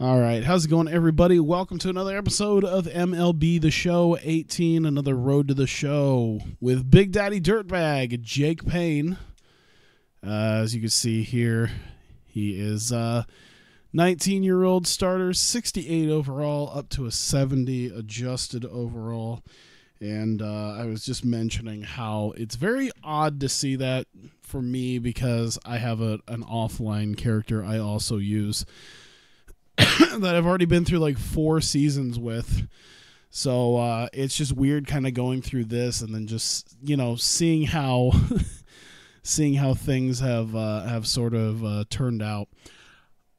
All right, how's it going, everybody? Welcome to another episode of MLB The Show 18, another Road to the Show with Big Daddy Dirtbag, Jake Payne. As you can see here, he is 19-year-old starter, 68 overall, up to a 70 adjusted overall. And I was just mentioning how it's very odd to see that for me because I have an offline character I also use that I've already been through like 4 seasons with. So it's just weird kind of going through this and then just, you know, seeing how seeing how things have sort of turned out.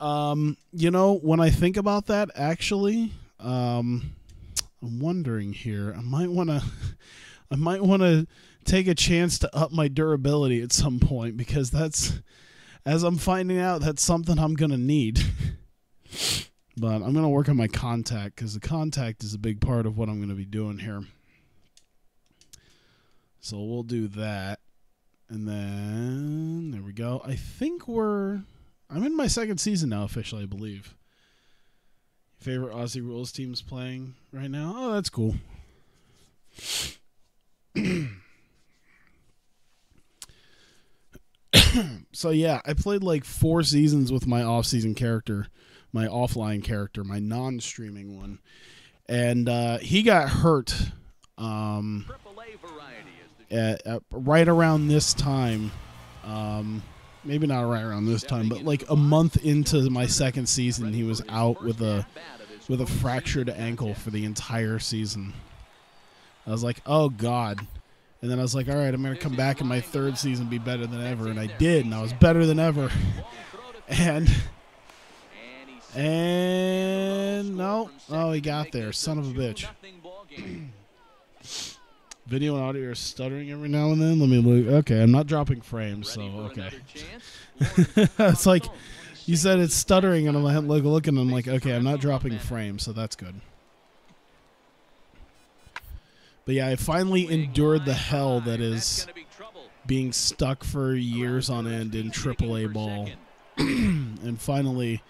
You know, when I think about that, actually, I'm wondering here, I might want to take a chance to up my durability at some point, because that's, as I'm finding out, that's something I'm going to need. But I'm going to work on my contact, because the contact is a big part of what I'm going to be doing here. So we'll do that. And then, there we go. I think I'm in my 2nd season now, officially, I believe. Favorite Aussie Rules teams playing right now? Oh, that's cool. So yeah, I played like 4 seasons with my off-season character, my offline character, my non-streaming one, and he got hurt right around this time. Maybe not right around this time, but like a month into my 2nd season, he was out with a fractured ankle for the entire season. I was like, oh God. And then I was like, all right, I'm going to come back in my 3rd season, be better than ever. And I did, and I was better than ever. And no. Oh, he got there. Son of a bitch. Video and audio are stuttering every now and then. Let me look. Okay, I'm not dropping frames, so okay. It's like, you said it's stuttering, and I'm looking, I'm like, okay, I'm not dropping frames, so that's good. But yeah, I finally endured the hell that is being stuck for years on end in AAA ball, and finally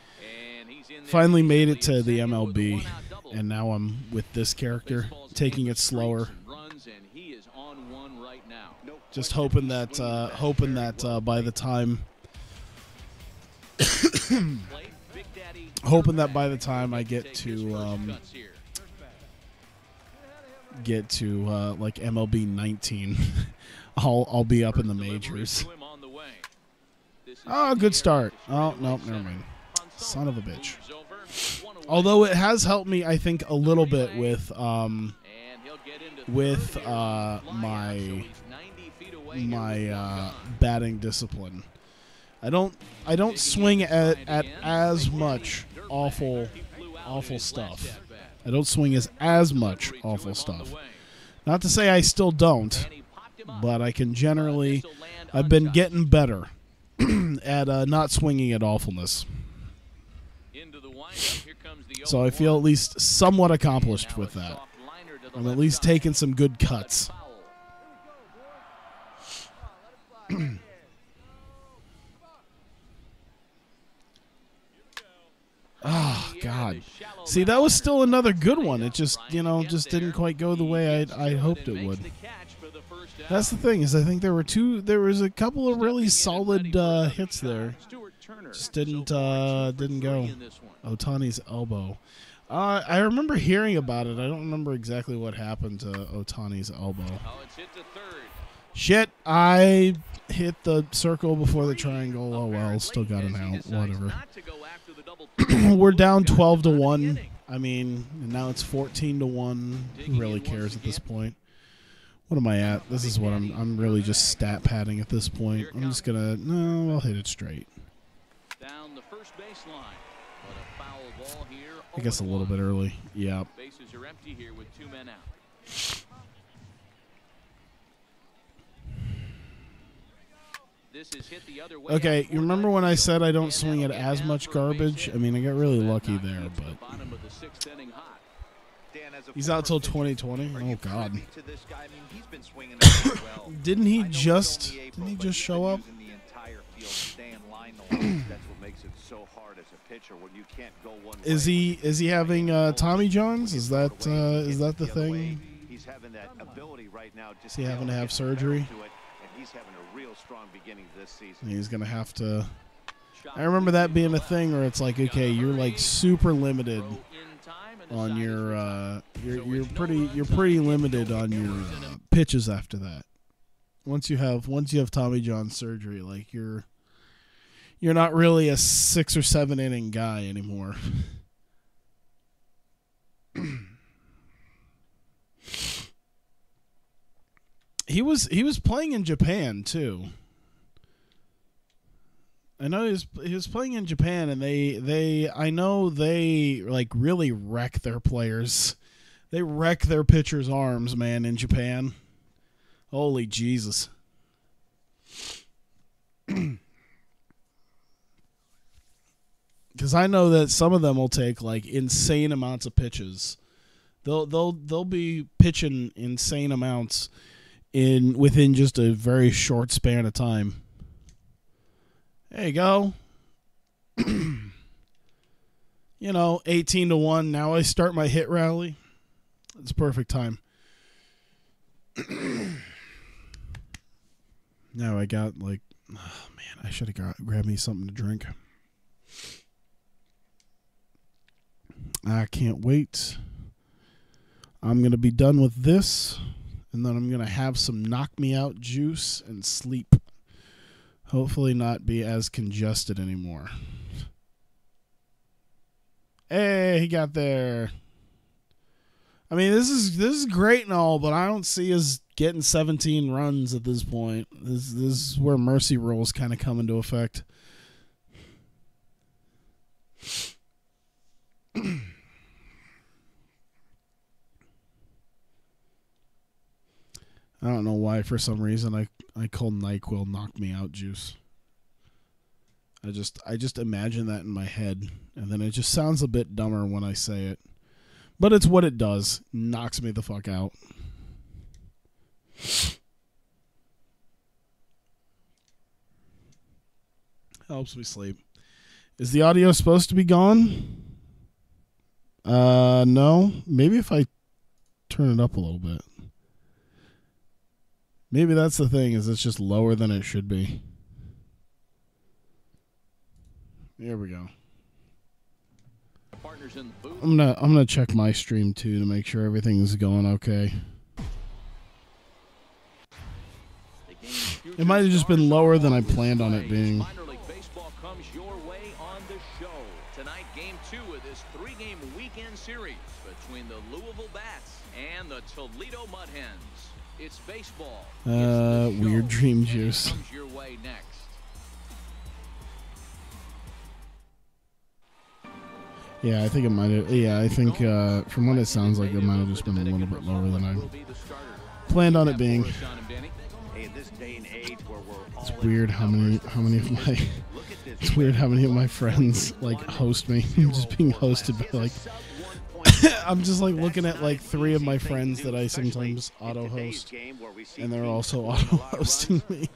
made it to the MLB, and now I'm with this character, taking it slower. Just hoping that by the time I get to like MLB 19, I'll be up in the majors. Oh, good start. Oh, no, never mind. Son of a bitch. Although it has helped me, I think, a little bit with my batting discipline. I don't swing at as much awful stuff. I don't swing as much awful stuff. Not to say I still don't, but I can generally. I've been getting better at not swinging at awfulness. So I feel at least somewhat accomplished with that. I'm at least taking some good cuts. Oh, God. See, that was still another good one. It just, you know, just didn't quite go the way I hoped it would. That's the thing, is I think there was a couple of really solid hits there. Just didn't go. Ohtani's elbow. I remember hearing about it. I don't remember exactly what happened to Ohtani's elbow. Shit, I hit the circle before the triangle. Oh well, still got an out. Whatever. We're down 12-1. I mean, now it's 14-1. Who really cares at this point? What am I at? This is what I'm really just stat padding at this point. I'm just gonna I'll hit it straight. Down the first baseline. But a foul ball here. I guess a little bit early. Yeah. Bases are empty here with 2 men out. Okay, you remember when I said I don't swing at as much garbage? I mean, I got really lucky there, but he's out till 2020. Oh God! Didn't he just show up? find the lines. That's what makes it so hard as a pitcher when you can't go one way. Is he having Tommy Johns? Is that the thing? He's having that ability right now. Is he having to have surgery? And he's having a real strong beginning this season. He's gonna have to. I remember that being a thing where it's like, okay, you're like super limited on your you're pretty limited on your pitches after that. Once you have Tommy John surgery, like you're not really a 6 or 7 inning guy anymore. He was playing in Japan too. I know he was playing in Japan, and I know they like really wreck their players. They wreck their pitchers' arms, man, in Japan. Holy Jesus. Because I know that some of them will take like insane amounts of pitches. They'll be pitching insane amounts within just a very short span of time. There you go. 18-1. Now I start my hit rally. It's perfect time. Now I got like, oh man, I should have grabbed me something to drink. I can't wait. I'm going to be done with this, and then I'm going to have some knock me out juice and sleep. Hopefully not be as congested anymore. Hey, he got there. I mean, this is great and all, but I don't see us getting 17 runs at this point. This is where mercy rules kind of come into effect. I don't know why, for some reason, I call NyQuil knock me out juice. I just imagine that in my head, and then it just sounds a bit dumber when I say it. But it's what it does. Knocks me the fuck out. Helps me sleep. Is the audio supposed to be gone? No. Maybe if I turn it up a little bit. Maybe that's the thing, is it's just lower than it should be. Here we go. I'm gonna check my stream too to make sure everything's going okay. It might have just been lower than I planned on it being. Minor League Baseball comes your way on the show. Tonight, game 2 of this 3-game weekend series between the Louisville Bats and the Toledo Mud Hens. It's baseball. Weird dream juice. Comes your way next. Yeah, I think it might have. Yeah, I think from what it sounds like, it might have just been a little bit lower than I planned on it being. It's weird how many of my. It's weird how many of my friends like host me. I'm just being hosted by like. I'm just like looking at like 3 of my friends that I sometimes auto host, and they're also auto hosting me.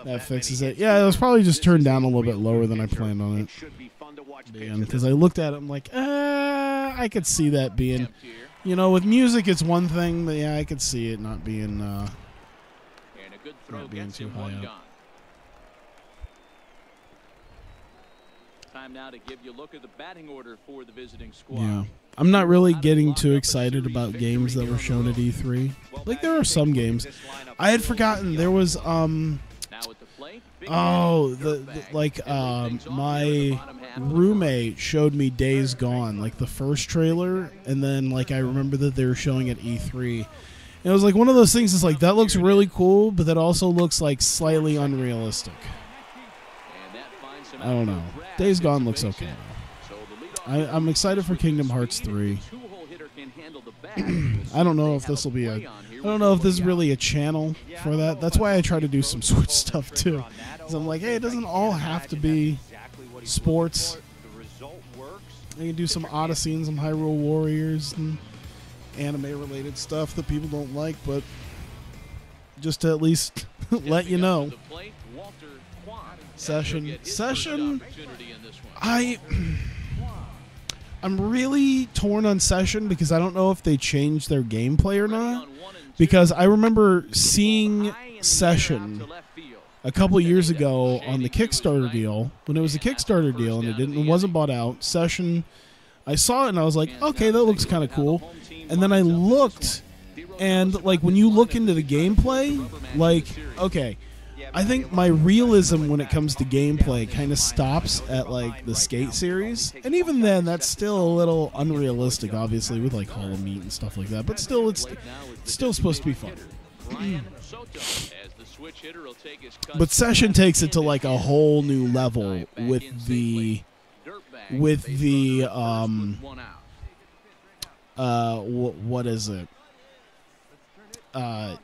That fixes it. Yeah, it was probably just turned down a little bit lower than I planned on it. Because I looked at it, I'm like, I could see that being, with music it's one thing, but yeah, I could see it not being too high up. Time now to give you a look at the batting order for the visiting squad. Yeah. I'm not really getting too excited about games that were shown at E3. Like, there are some games. I had forgotten there was my roommate showed me Days Gone, like the first trailer, and then like I remember that they were showing at E3. And it was like one of those things that's like, that looks really cool, but that also looks like slightly unrealistic. I don't know. Days Gone looks okay. I'm excited for Kingdom Hearts 3. I don't know if this will be I don't know if this is really a channel for that. That's why I try to do some Switch stuff too. Because I'm like, hey, it doesn't all have to be sports. I can do some Odyssey and some Hyrule Warriors and anime-related stuff that people don't like, but just to at least let you know. Session. I'm really torn on Session because I don't know if they changed their gameplay or not. Because I remember seeing Session a couple years ago on the Kickstarter deal, when it was a Kickstarter deal and it wasn't bought out. Session, I saw it and I was like, okay, that looks kind of cool. And then I looked, and like when you look into the gameplay, like, okay, I think my realism when it comes to gameplay kind of stops at like the Skate series, and even then that's still a little unrealistic, obviously, with like Hollow Meat and stuff like that, but still it's still supposed to be fun. But Session takes it to like a whole new level with the what is it?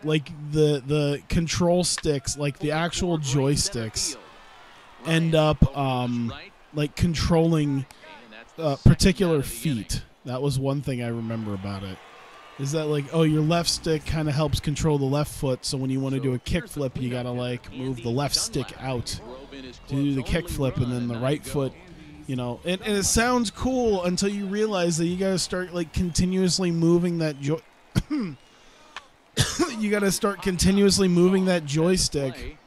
Like the control sticks, like the actual joysticks, end up like controlling particular feet. That was one thing I remember about it. Is that like, oh, your left stick kind of helps control the left foot, so when you want to do a kickflip, you gotta like move the left stick out to do the kickflip, and then the right foot, you know. And it sounds cool until you realize that you gotta start like continuously moving that you gotta start continuously moving that joystick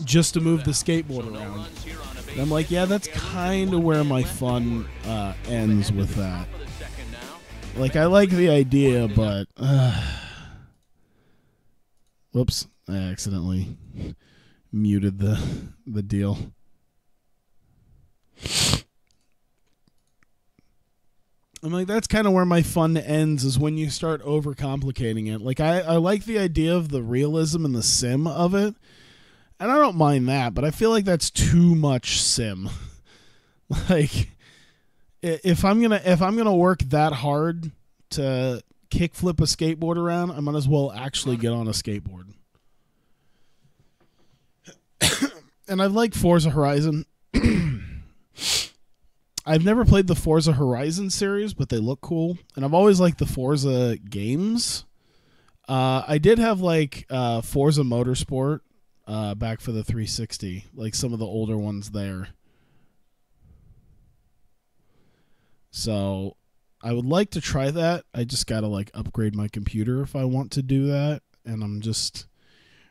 just to move the skateboard around. And I'm like, yeah, that's kind of where my fun ends with that. Like, I like the idea, but whoops, I accidentally muted the deal. I'm like, that's kind of where my fun ends, is when you start overcomplicating it. Like, I like the idea of the realism and the sim of it, and I don't mind that, but I feel like that's too much sim. Like, if I'm gonna work that hard to kickflip a skateboard around, I might as well actually get on a skateboard. And I like Forza Horizon. I've never played the Forza Horizon series, but they look cool. And I've always liked the Forza games. I did have like Forza Motorsport back for the 360, like some of the older ones there. So I would like to try that. I just got to like upgrade my computer if I want to do that. And I'm just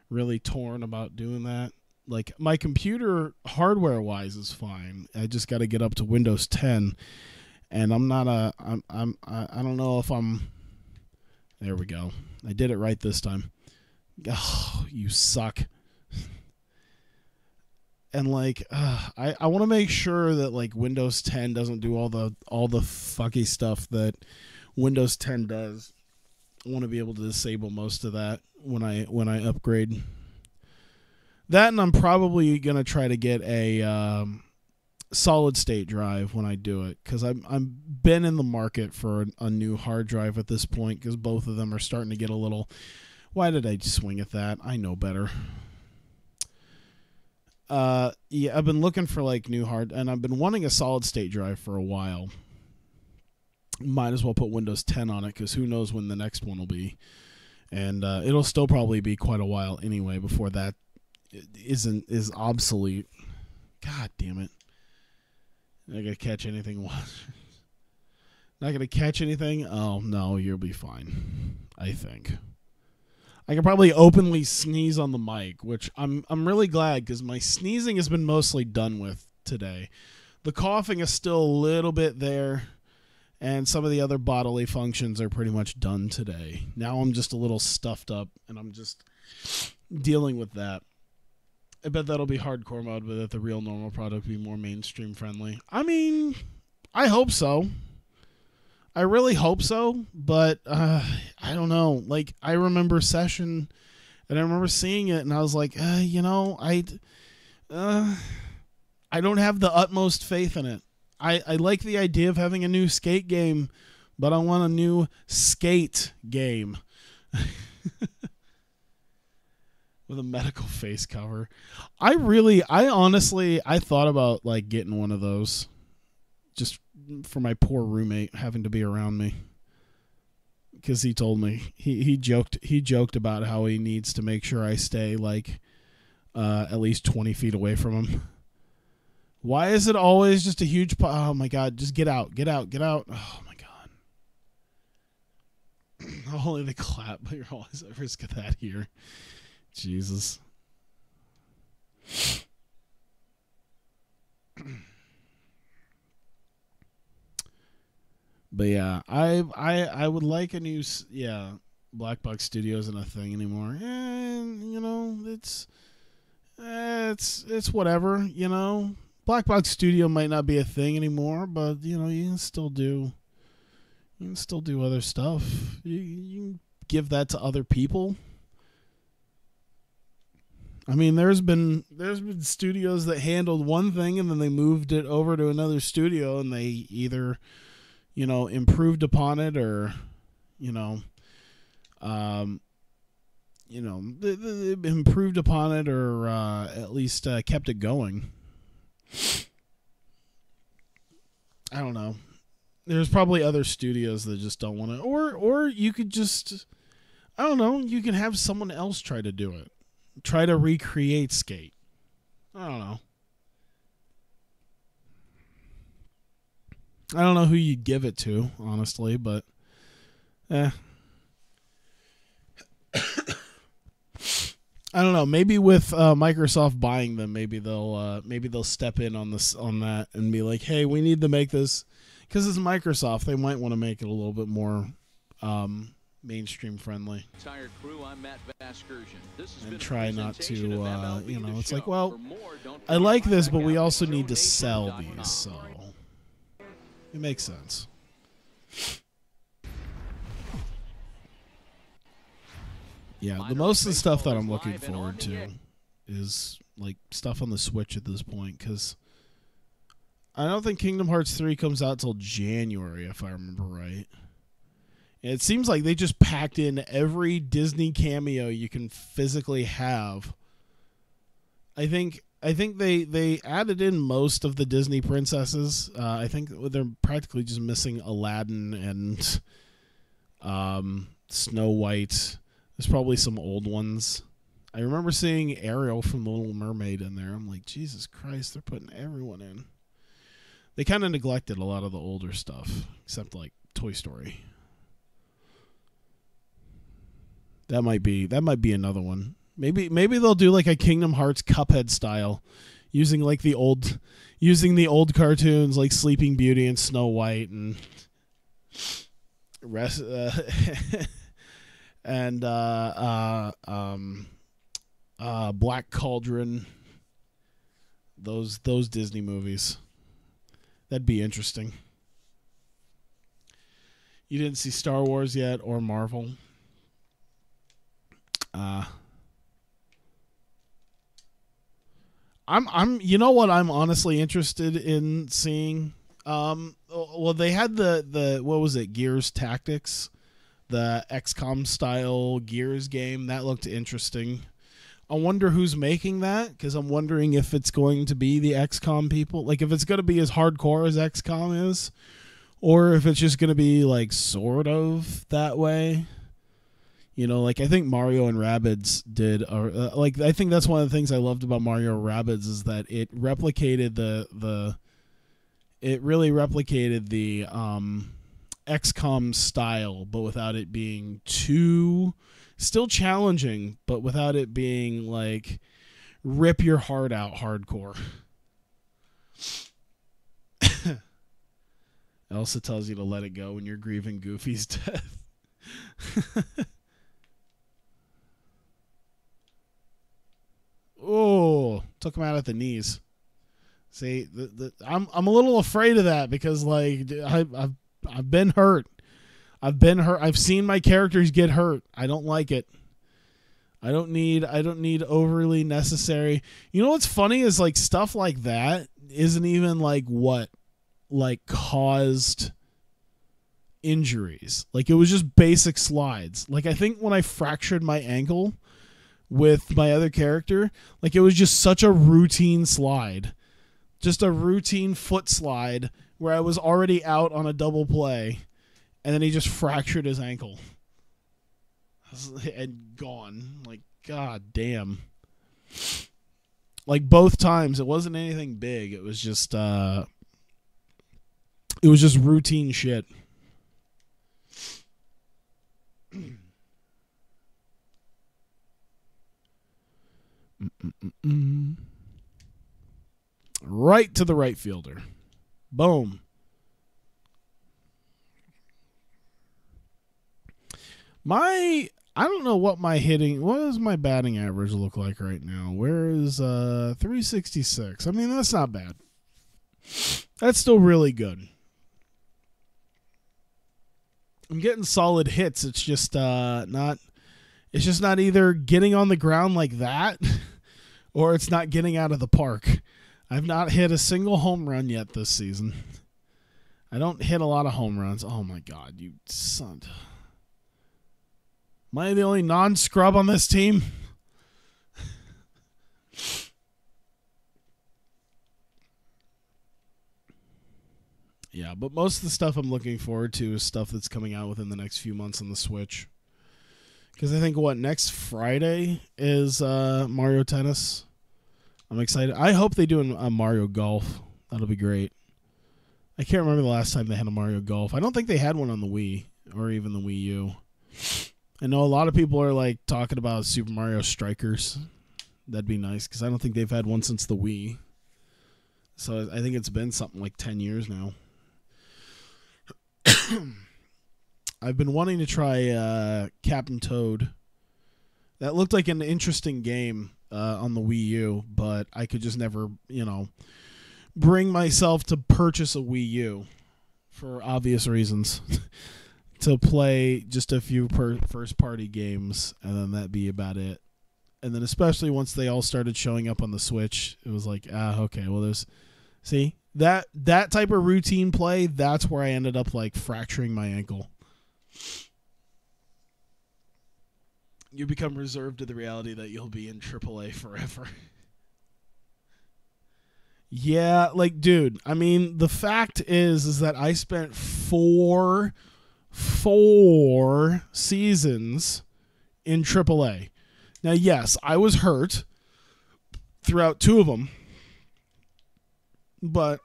really torn about doing that. Like, my computer hardware wise is fine. I just got to get up to Windows 10, and I'm not I don't know if I'm, there we go. I did it right this time. Oh, you suck. And like, I want to make sure that like Windows 10 doesn't do all the fucky stuff that Windows 10 does. I want to be able to disable most of that when I upgrade. That, and I'm probably going to try to get a solid state drive when I do it, because I'm been in the market for a new hard drive at this point, because both of them are starting to get a little, why did I swing at that? I know better. Yeah, I've been looking for like new hard, and I've been wanting a solid state drive for a while. Might as well put Windows 10 on it, because who knows when the next one will be. And it'll still probably be quite a while anyway before that is obsolete. God damn it. Not gonna catch anything. Not gonna catch anything? Oh no, you'll be fine. I think. I can probably openly sneeze on the mic, which I'm really glad, because my sneezing has been mostly done with today. The coughing is still a little bit there, and some of the other bodily functions are pretty much done today. Now I'm just a little stuffed up, and I'm just dealing with that. I bet that'll be hardcore mode, but that the real normal product will be more mainstream friendly. I mean, I hope so. I really hope so, but I don't know. Like, I remember Session, and I remember seeing it, and I was like, you know, I don't have the utmost faith in it. I like the idea of having a new skate game, but I want a new skate game. With a medical face cover. I honestly thought about like getting one of those just for my poor roommate having to be around me, because he told me he joked about how he needs to make sure I stay like at least 20 feet away from him. Why is it always just a huge... Oh, my God. Just get out. Get out. Get out. Oh, my God. Only the clap, but you're always at risk of that here. Jesus. But yeah, I would like a new... Yeah, Black Box Studio isn't a thing anymore. And, you know, it's whatever, you know. Black Box Studio might not be a thing anymore, but you know, you can still do other stuff. You can give that to other people. I mean, there's been studios that handled one thing and then they moved it over to another studio and they either, you know, improved upon it or, you know, they improved upon it or at least kept it going. I don't know. There's probably other studios that just don't want to, or you could just, I don't know, you can have someone else try to do it. Try to recreate Skate. I don't know. I don't know who you'd give it to, honestly, but I don't know. Maybe with Microsoft buying them, maybe they'll step in on that and be like, "Hey, we need to make this," because it's Microsoft. They might want to make it a little bit more mainstream friendly. Entire crew, I'm Matt Vasgersian. This has and been try not to, presentation of MLB you know, The it's Show. like, well, For more, don't I forget like to this, check but we out also need to sell donation.com. these, so it makes sense. Yeah, the most of the stuff that I'm looking forward to is like stuff on the Switch at this point, because I don't think Kingdom Hearts 3 comes out till January, if I remember right. And it seems like they just packed in every Disney cameo you can physically have. I think they added in most of the Disney princesses. I think they're practically just missing Aladdin and Snow White. There's probably some old ones. I remember seeing Ariel from The Little Mermaid in there. I'm like, Jesus Christ, they're putting everyone in. They kind of neglected a lot of the older stuff, except like Toy Story. That might be another one. Maybe they'll do like a Kingdom Hearts Cuphead style, using the old cartoons like Sleeping Beauty and Snow White and rest and Black Cauldron. Those Disney movies. That'd be interesting. You didn't see Star Wars yet or Marvel? I'm you know what I'm honestly interested in seeing? Well, they had the what was it, Gears Tactics, the XCOM style Gears game. That looked interesting. I wonder who's making that, because I'm wondering if it's going to be the XCOM people, like if it's going to be as hardcore as XCOM is, or if it's just going to be like sort of that way. You know, like I think Mario and Rabbids did, like I think that's one of the things I loved about Mario and Rabbids is that it replicated it really replicated the XCOM style, but without it being too, still challenging, but without it being like rip your heart out hardcore. It also tells you to let it go when you're grieving Goofy's death. Oh, took him out at the knees. See, I'm a little afraid of that because like I've been hurt. I've seen my characters get hurt. I don't like it. I don't need overly necessary. You know what's funny is like stuff like that isn't even like what like caused injuries. Like it was just basic slides. Like I think when I fractured my ankle with my other character, like it was just such a routine slide. Just a routine foot slide where I was already out on a double play, and then he just fractured his ankle. And gone. Like, god damn. Like both times, it wasn't anything big. It was just routine shit. Right to the right fielder. Boom. I don't know what does my batting average look like right now? Where is 366? I mean, that's not bad. That's still really good. I'm getting solid hits. It's just not either getting on the ground like that or it's not getting out of the park. I've not hit a single home run yet this season. I don't hit a lot of home runs. Oh my God, you son. Am I the only non-scrub on this team? Yeah, but most of the stuff I'm looking forward to is stuff that's coming out within the next few months on the Switch. Because I think, next Friday is Mario Tennis. I'm excited. I hope they do a Mario Golf. That'll be great. I can't remember the last time they had a Mario Golf. I don't think they had one on the Wii or even the Wii U. I know a lot of people are like talking about Super Mario Strikers. That'd be nice because I don't think they've had one since the Wii. So I think it's been something like 10 years now. I've been wanting to try Captain Toad. That looked like an interesting game on the Wii U, but I could just never, bring myself to purchase a Wii U for obvious reasons. To play just a few first-party games, and then that'd be about it. And then especially once they all started showing up on the Switch, it was like, okay, well, see, that type of routine play, that's where I ended up, like, fracturing my ankle. You become reserved to the reality that you'll be in AAA forever. Yeah, like, dude, I mean, the fact is that I spent four seasons in AAA. Now, yes, I was hurt throughout 2 of them. But,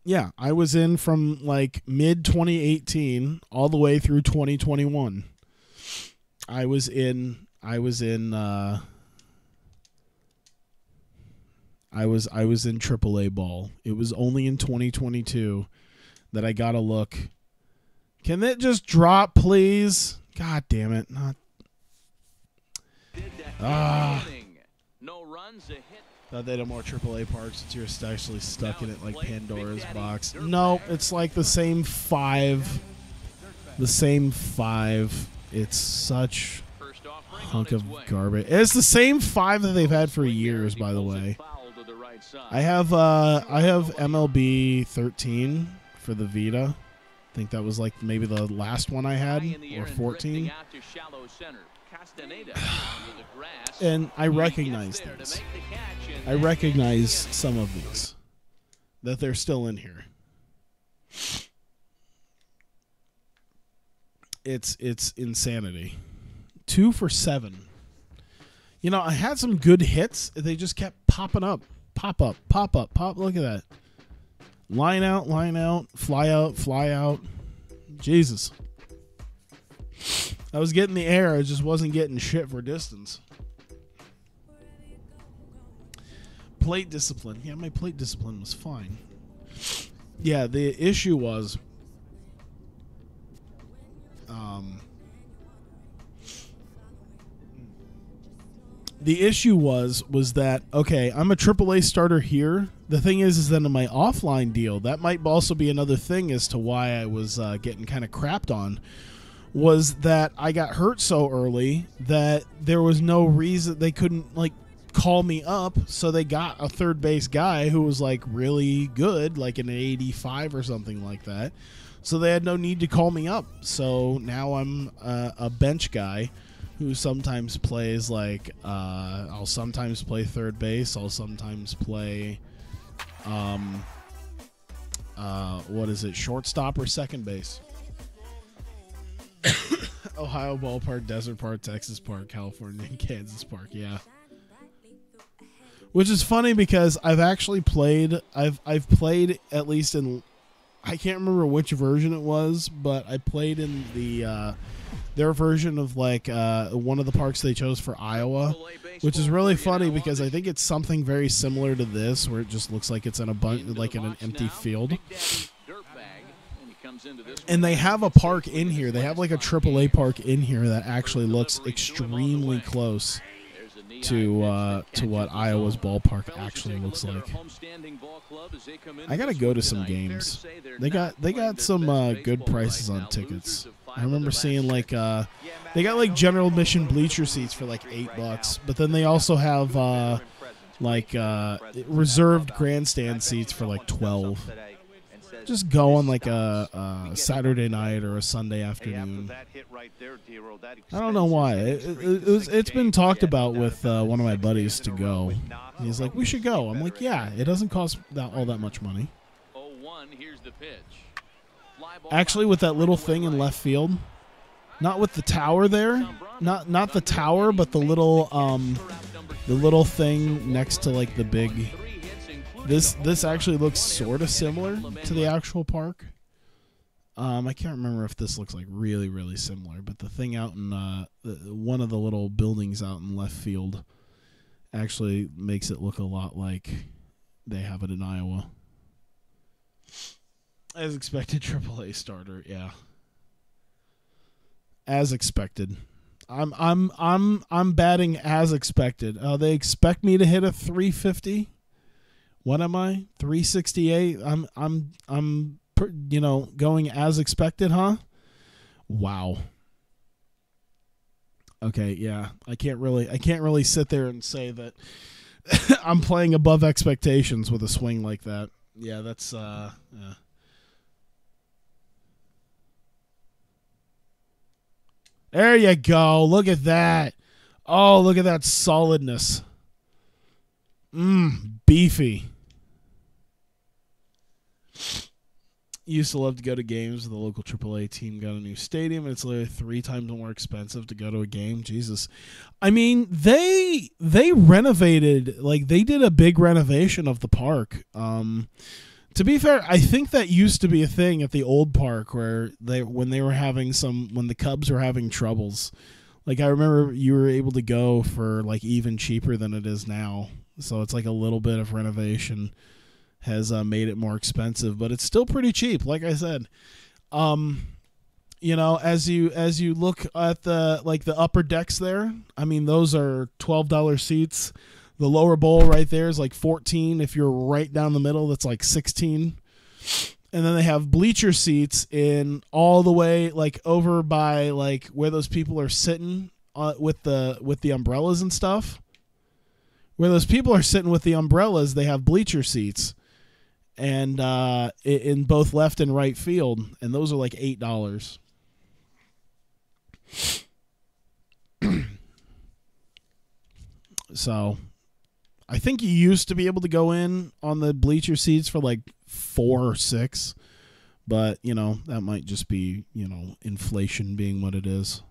yeah, I was in from, like, mid-2018 all the way through 2021. I was in AAA ball. It was only in 2022 that I got a look. Can it just drop, please? God damn it. No runs, a hit. Thought they had more AAA parts since you're actually stuck in it like Pandora's box. Nope, it's like the same 5. The same 5. It's such a hunk of garbage. It's the same 5 that they've had for years, by the way. I have MLB 13 for the Vita. I think that was like maybe the last one I had, or 14. And I recognize these. I recognize some of these, that they're still in here. It's insanity. 2 for 7. I had some good hits. They just kept popping up. Pop up, pop up, pop. Look at that. Line out, fly out, fly out. Jesus. I was getting the air. I just wasn't getting shit for distance. Plate discipline. Yeah, my plate discipline was fine. Yeah, the issue was... The issue was that, okay, I'm a AAA starter here. The thing is that in my offline deal, that might also be another thing as to why I was getting kind of crapped on, was that I got hurt so early that there was no reason they couldn't, like, call me up, so they got a third base guy who was, like, really good, like an 85 or something like that. So they had no need to call me up. So now I'm a bench guy who sometimes plays, like, I'll sometimes play third base. I'll sometimes play, shortstop or second base. Ohio Ballpark, Desert Park, Texas Park, California, and Kansas Park, yeah. Which is funny because I've actually played. I've played at least in. I can't remember which version it was, but I played in the their version of like one of the parks they chose for Iowa, which is really funny because I think it's something very similar to this, where it just looks like it's in an empty field. And they have a park in here. They have like a AAA park in here that actually looks extremely close to what Iowa's ballpark actually looks like. I gotta go to some games. They got some good prices on tickets. I remember seeing like they got like general admission bleacher seats for like $8, but then they also have reserved grandstand seats for like $12. Just go on like a Saturday night or a Sunday afternoon. I don't know why. It's been talked about with one of my buddies to go. He's like, we should go. I'm like, yeah, it doesn't cost all that much money. Actually, with that little thing in left field, not with the tower there, not the tower, but the little thing next to like the big. This actually looks sort of similar to the actual park. I can't remember if this looks like really, really similar, but the thing out in one of the little buildings out in left field actually makes it look a lot like they have it in Iowa. As expected, AAA starter, yeah. As expected. I'm batting as expected. They expect me to hit a 350. What am I? 368. I'm going as expected, huh? Wow. Okay, yeah. I can't really sit there and say that I'm playing above expectations with a swing like that. Yeah, that's yeah. There you go. Look at that. Oh, look at that solidness. Beefy. Used to love to go to games. The local AAA team got a new stadium, and it's literally 3 times more expensive to go to a game. Jesus. I mean, they renovated, like they did a big renovation of the park. To be fair, I think that used to be a thing at the old park where when the Cubs were having troubles. Like I remember you were able to go for like even cheaper than it is now. So it's like a little bit of renovation has made it more expensive, but it's still pretty cheap. Like I said, as you look at the upper decks there, I mean, those are $12 seats. The lower bowl right there is like $14. If you're right down the middle, that's like $16. And then they have bleacher seats in all the way like over by like where those people are sitting with the umbrellas and stuff. Where those people are sitting with the umbrellas, they have bleacher seats, and in both left and right field, and those are like $8. So, I think you used to be able to go in on the bleacher seats for like $4 or $6, but that might just be inflation being what it is.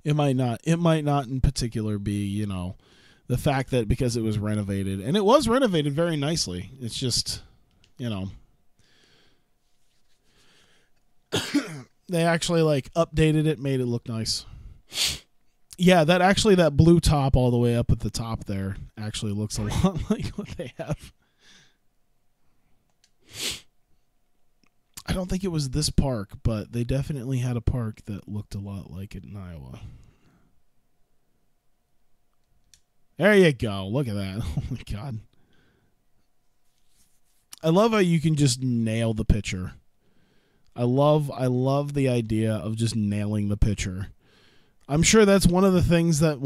It might not in particular be, the fact that because it was renovated, and it was renovated very nicely. It's just, they actually like updated it, made it look nice. Yeah, that blue top all the way up at the top there actually looks a lot like what they have. I don't think it was this park, but they definitely had a park that looked a lot like it in Iowa. There you go. Look at that. Oh, my God. I love how you can just nail the pitcher. I love the idea of just nailing the pitcher. I'm sure that's one of the things that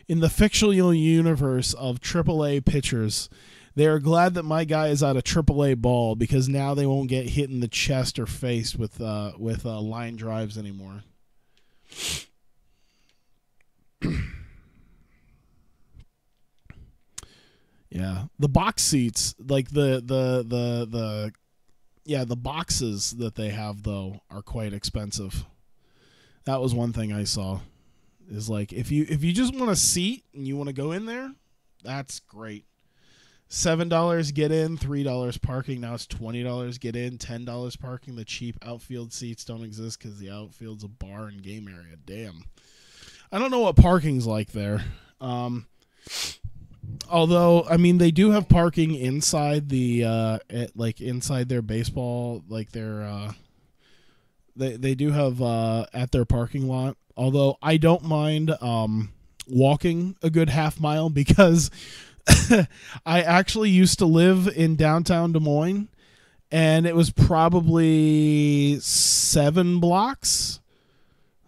in the fictional universe of AAA pitchers, they are glad that my guy is out of AAA ball because now they won't get hit in the chest or face with line drives anymore. Yeah, the box seats, like the boxes that they have though are quite expensive. That was one thing I saw. Is like if you just want a seat and you want to go in there, that's great. $7 get in, $3 parking. Now it's $20 get in, $10 parking. The cheap outfield seats don't exist because the outfield's a bar and game area. Damn. I don't know what parking's like there. Although, I mean, they do have parking inside the inside their baseball, like their they do have at their parking lot. Although I don't mind walking a good half mile because I actually used to live in downtown Des Moines, and it was probably 7 blocks.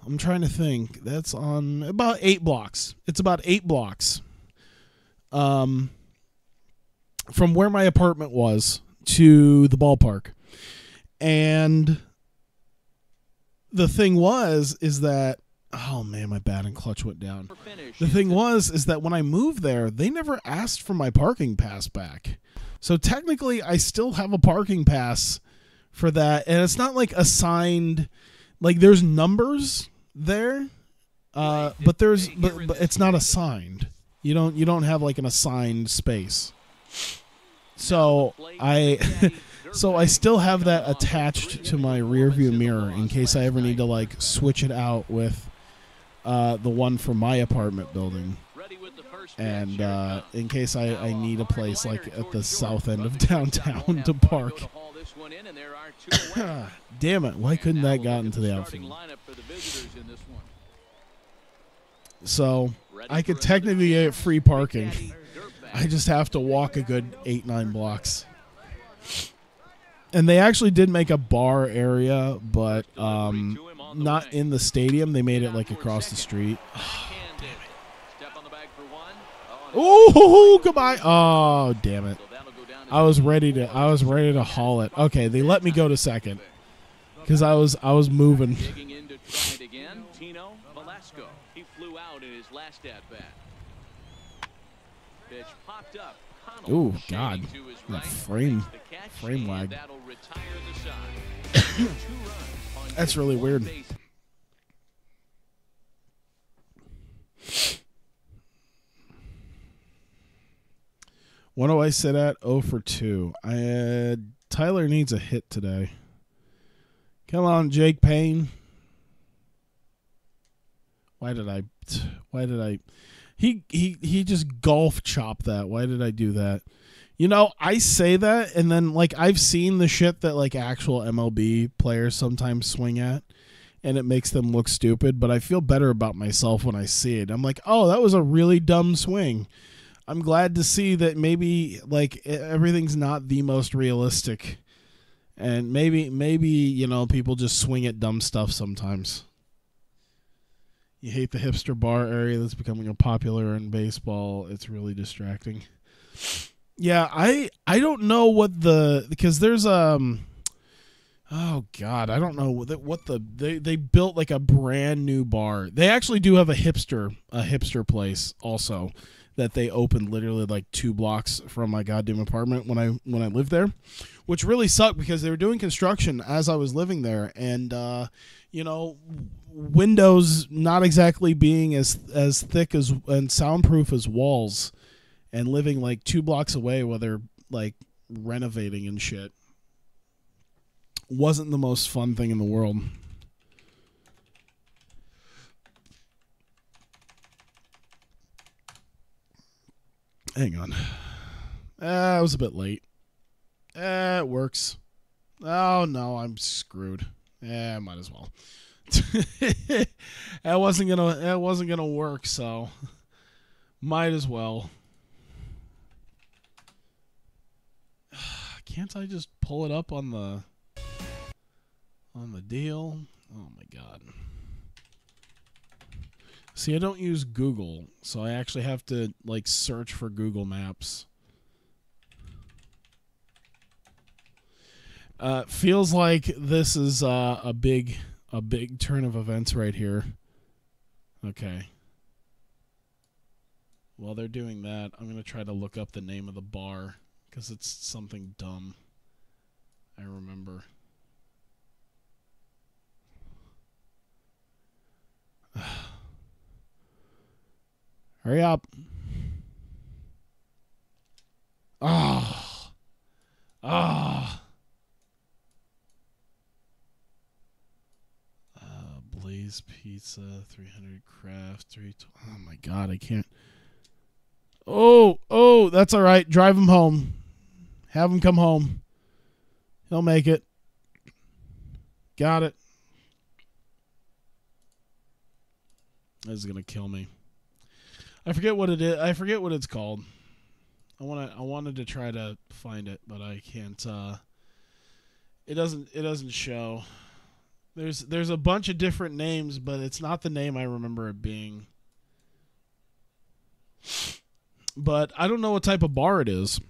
I'm trying to think. That's on about 8 blocks. It's about 8 blocks from where my apartment was to the ballpark. And the thing is that, oh man, my batting clutch went down. The thing is that when I moved there, they never asked for my parking pass back. So technically, I still have a parking pass for that, and it's not like assigned. Like there's numbers there, but it's not assigned. You don't have like an assigned space. So I still have that attached to my rear view mirror in case I ever need to like switch it out with the one from my apartment building, and in case I need a place like at the south end of downtown to park. Damn it, why couldn't that got into the outfield? So I could technically get free parking. I just have to walk a good 8-9 blocks. And they actually did make a bar area, but not in the stadium. They made it like across the street. Oh, damn it. Oh, goodbye. Oh, damn it. I was ready to haul it. Okay, they let me go to second because I was moving. He flew out in his last at bat. Pitch popped up. Ooh, God. That frame lag. That's really weird. What do I sit at? 0 for 2. Tyler needs a hit today. Come on, Jake Payne. Why did I he just golf chopped that. Why did I do that? You know, I say that, and then like I've seen the shit that like actual MLB players sometimes swing at, and it makes them look stupid, but I feel better about myself when I see it. I'm like, oh, that was a really dumb swing. I'm glad to see that maybe like everything's not the most realistic, and maybe you know, people just swing at dumb stuff sometimes. You hate the hipster bar area that's becoming popular in baseball. It's really distracting. Yeah, I don't know what because there's oh God, I don't know what they built like a brand new bar. They actually do have a hipster place also that they opened literally like 2 blocks from my goddamn apartment when I lived there, which really sucked because they were doing construction as I was living there, and you know, windows not exactly being as thick as and soundproof as walls, and living like 2 blocks away while they're like renovating and shit wasn't the most fun thing in the world. Hang on. I was a bit late. It works. Oh no, I'm screwed. Might as well. That wasn't gonna work, so might as well. Can't I just pull it up on the deal? Oh my God. See, I don't use Google, so I actually have to like search for Google Maps. Feels like this is a big turn of events right here. Okay. While they're doing that, I'm going to try to look up the name of the bar because it's something dumb I remember. Hurry up. Ah. Ah. Blaze Pizza, 300 Craft, 320. Oh my God, I can't. Oh, that's all right. Drive him home. Have him come home. He'll make it. Got it. This is gonna kill me. I forget what it is. I forget what it's called. I wanted to try to find it, but I can't. It doesn't show. There's a bunch of different names, but it's not the name I remember it being. But I don't know what type of bar it is.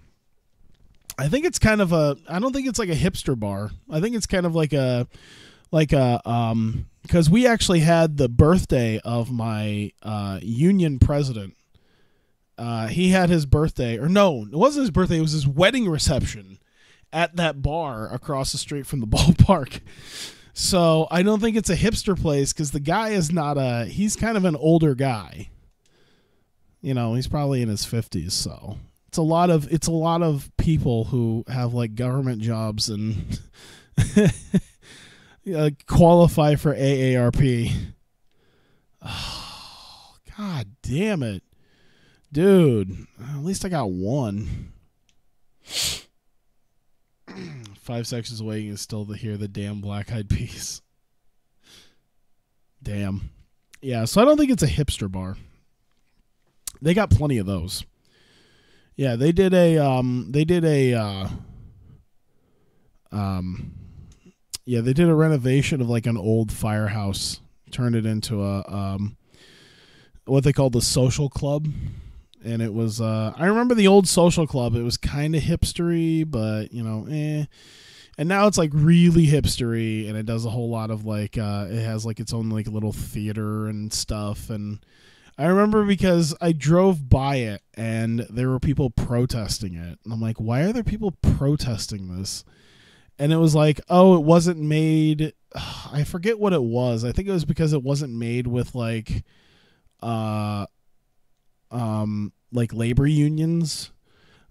I think it's kind of I don't think it's like a hipster bar. I think it's kind of like a because we actually had the birthday of my union president. He had his birthday, or no, it wasn't his birthday. It was his wedding reception at that bar across the street from the ballpark. So I don't think it's a hipster place because the guy is not he's kind of an older guy. You know, he's probably in his 50s. So it's a lot of people who have like government jobs and qualify for AARP. Oh, God damn it. Dude, at least I got one. 5 sections away, you can still hear the damn Black Eyed Peas. Damn. Yeah, so I don't think it's a hipster bar. They got plenty of those. Yeah, they did a renovation of like an old firehouse, turned it into a what they called the social club. And it was, I remember the old social club. It was kind of hipstery, but, you know, And now it's like really hipstery, and it does a whole lot of like, it has like its own like little theater and stuff. And I remember because I drove by it, and there were people protesting it. And I'm like, why are there people protesting this? And it was like, oh, it wasn't made, I forget what it was. I think it was because it wasn't made with like labor unions.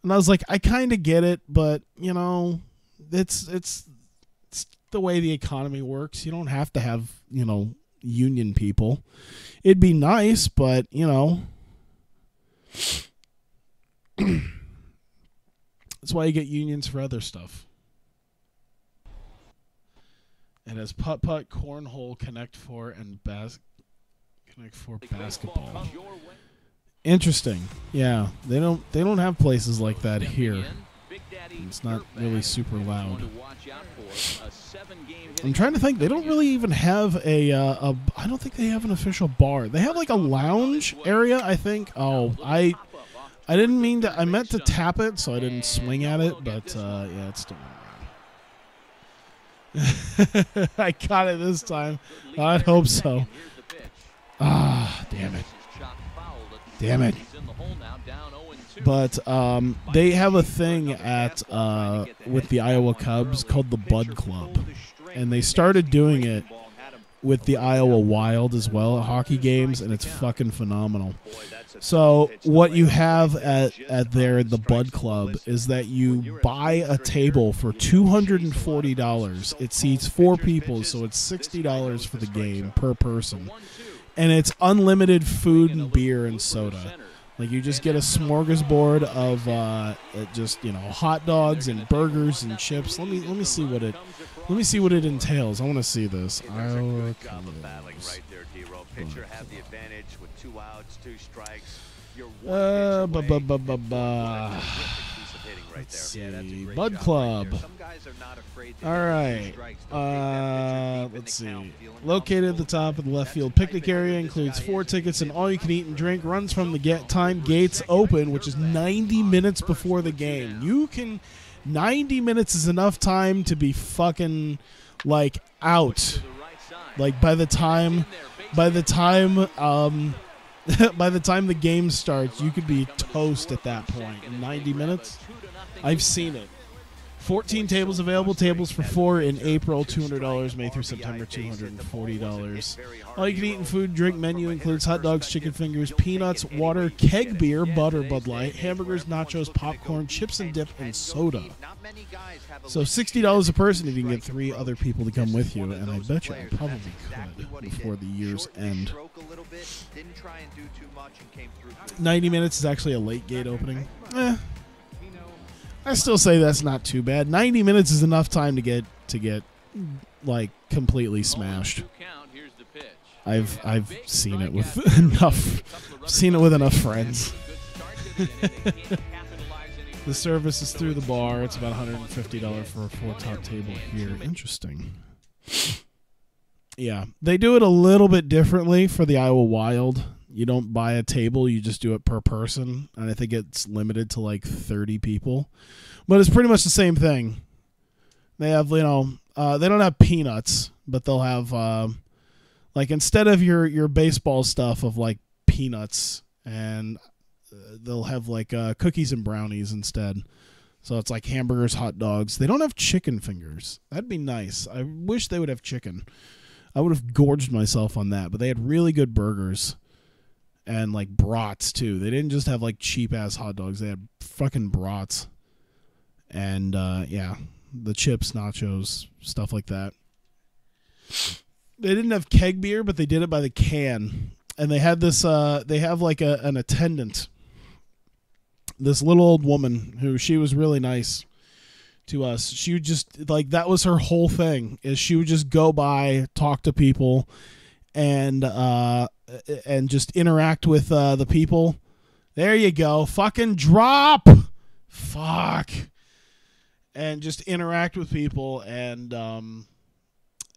And I was like, I kind of get it, but you know, it's the way the economy works. You don't have to have, you know, union people. It'd be nice, but you know, that's why you get unions for other stuff. It has putt-putt, cornhole, Connect Four, and Connect Four basketball. Interesting. Yeah, they don't have places like that here. It's not really super loud. I'm trying to think. They don't really even have I don't think they have an official bar. They have like a lounge area, I think. Oh, I didn't mean to. I meant to tap it, so I didn't swing at it. But yeah, it's still around. I got it this time. I'd hope so. Ah, damn it. Damn it. But they have a thing at with the Iowa Cubs called the Bud Club, and they started doing it with the Iowa Wild as well at hockey games, and it's fucking phenomenal. So what you have at the Bud Club is that you buy a table for $240. It seats 4 people, so it's $60 for the game per person, and it's unlimited food and beer and soda. Like you just get a smorgasbord of just, you know, hot dogs and burgers and chips. Let me see what it entails. I want to see this. Iowa Cubs. Let's see. Bud Club. All right. Let's see. Located at the top of the left field picnic area, includes 4 tickets and all you can eat and drink. Runs from the time gates open, which is 90 minutes before the game. 90 minutes is enough time to be fucking like out. Like by the time by the time the game starts, you could be toast at that point in 90 minutes. I've seen it. 14 tables available. Tables for 4 in April, $200. May through September, $240. All you can eat and food drink menu includes hot dogs, chicken fingers, peanuts, water, keg beer, butter, Bud Light, hamburgers, nachos, popcorn, chips and dip, and soda. So $60 a person if you can get 3 other people to come with you, and I bet you I probably could before the year's end. 90 minutes is actually a late gate opening. I still say that's not too bad. 90 minutes is enough time to get like completely smashed. I've seen it with enough friends. The service is through the bar. It's about $150 for a 4-top table here. Interesting. Yeah, they do it a little bit differently for the Iowa Wild. You don't buy a table, you just do it per person, and I think it's limited to like 30 people. But it's pretty much the same thing. They have, they don't have peanuts, but they'll have like instead of your baseball stuff of like peanuts, and they'll have like cookies and brownies instead. So it's like hamburgers, hot dogs. They don't have chicken fingers. That'd be nice. I wish they would have chicken. I would have gorged myself on that, but they had really good burgers. And like brats too. They didn't just have like cheap ass hot dogs. They had fucking brats. And yeah, the chips, nachos, stuff like that. They didn't have keg beer, but they did it by the can. And they had this. They have like an attendant. This little old woman who she was really nice to us. She would just like that was her whole thing. Is she would just go by, talk to people, and just interact with the people. There you go. Fucking drop. Fuck. And just interact with people and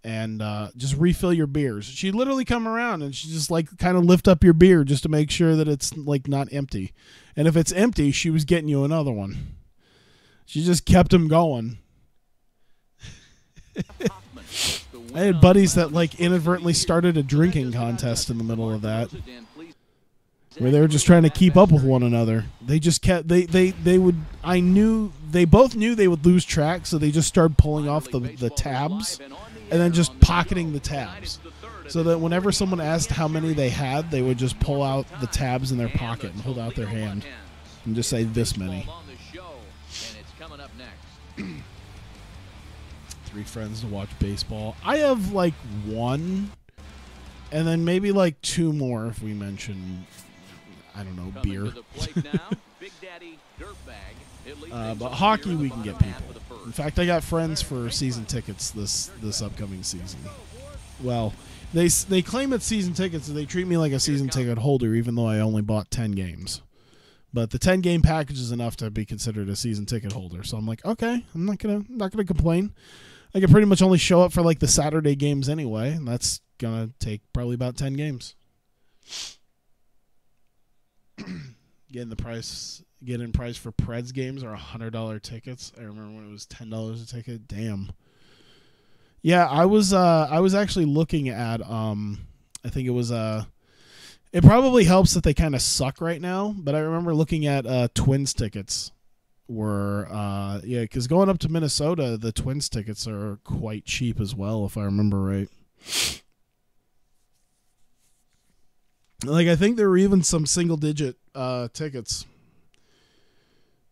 just refill your beers. She'd literally come around and she just like kind of lift up your beer just to make sure that it's like not empty. And if it's empty, she was getting you another one. She just kept them going. I had buddies that like inadvertently started a drinking contest in the middle of that, where they were just trying to keep up with one another. They just kept they would. They both knew they would lose track, so they just started pulling off the tabs, and then just pocketing the tabs, so that whenever someone asked how many they had, they would just pull out the tabs in their pocket and hold out their hand and just say this many. 3 friends to watch baseball. I have like 1, and then maybe like 2 more if we mention, I don't know, beer. But hockey we can get people. In fact, I got friends for season tickets this upcoming season. Well, they claim it's season tickets, and they treat me like a season ticket holder, even though I only bought 10 games. But the 10-game package is enough to be considered a season ticket holder. So I'm like, okay, I'm not gonna complain. I can pretty much only show up for like the Saturday games anyway, and that's gonna take probably about 10 games. Getting price for Preds games are $100 tickets. I remember when it was $10 a ticket. Damn. Yeah, I was actually looking at I think it was it probably helps that they kind of suck right now, but I remember looking at Twins tickets were yeah, because going up to Minnesota, the Twins tickets are quite cheap as well, if I remember right. Like, I think there were even some single digit tickets.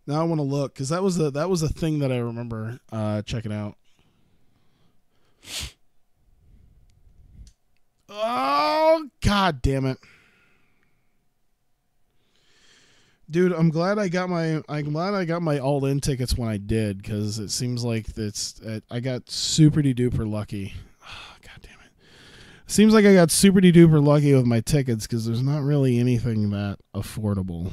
Now I want to look, because that was a thing that I remember checking out. Oh, god damn it. Dude, I'm glad I got my all-in tickets when I did, because it seems like I got super-duper lucky. Oh, god damn it. Seems like I got super-duper lucky with my tickets, because there's not really anything that affordable.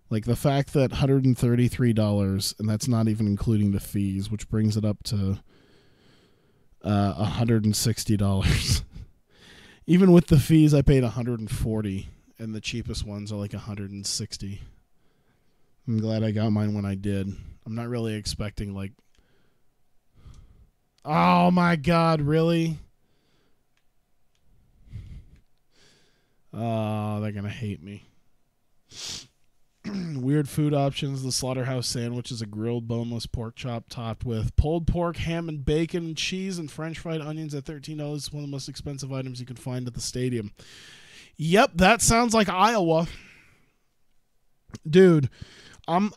Like the fact that $133, and that's not even including the fees, which brings it up to $160. Even with the fees, I paid $140. And the cheapest ones are like $160. I'm glad I got mine when I did. I'm not really expecting like... Oh my god, really? Oh, they're going to hate me. We Weird food options. The slaughterhouse sandwich is a grilled boneless pork chop topped with pulled pork, ham and bacon, cheese, and French fried onions at $13. It's one of the most expensive items you can find at the stadium. Yep, that sounds like Iowa. Dude, I'm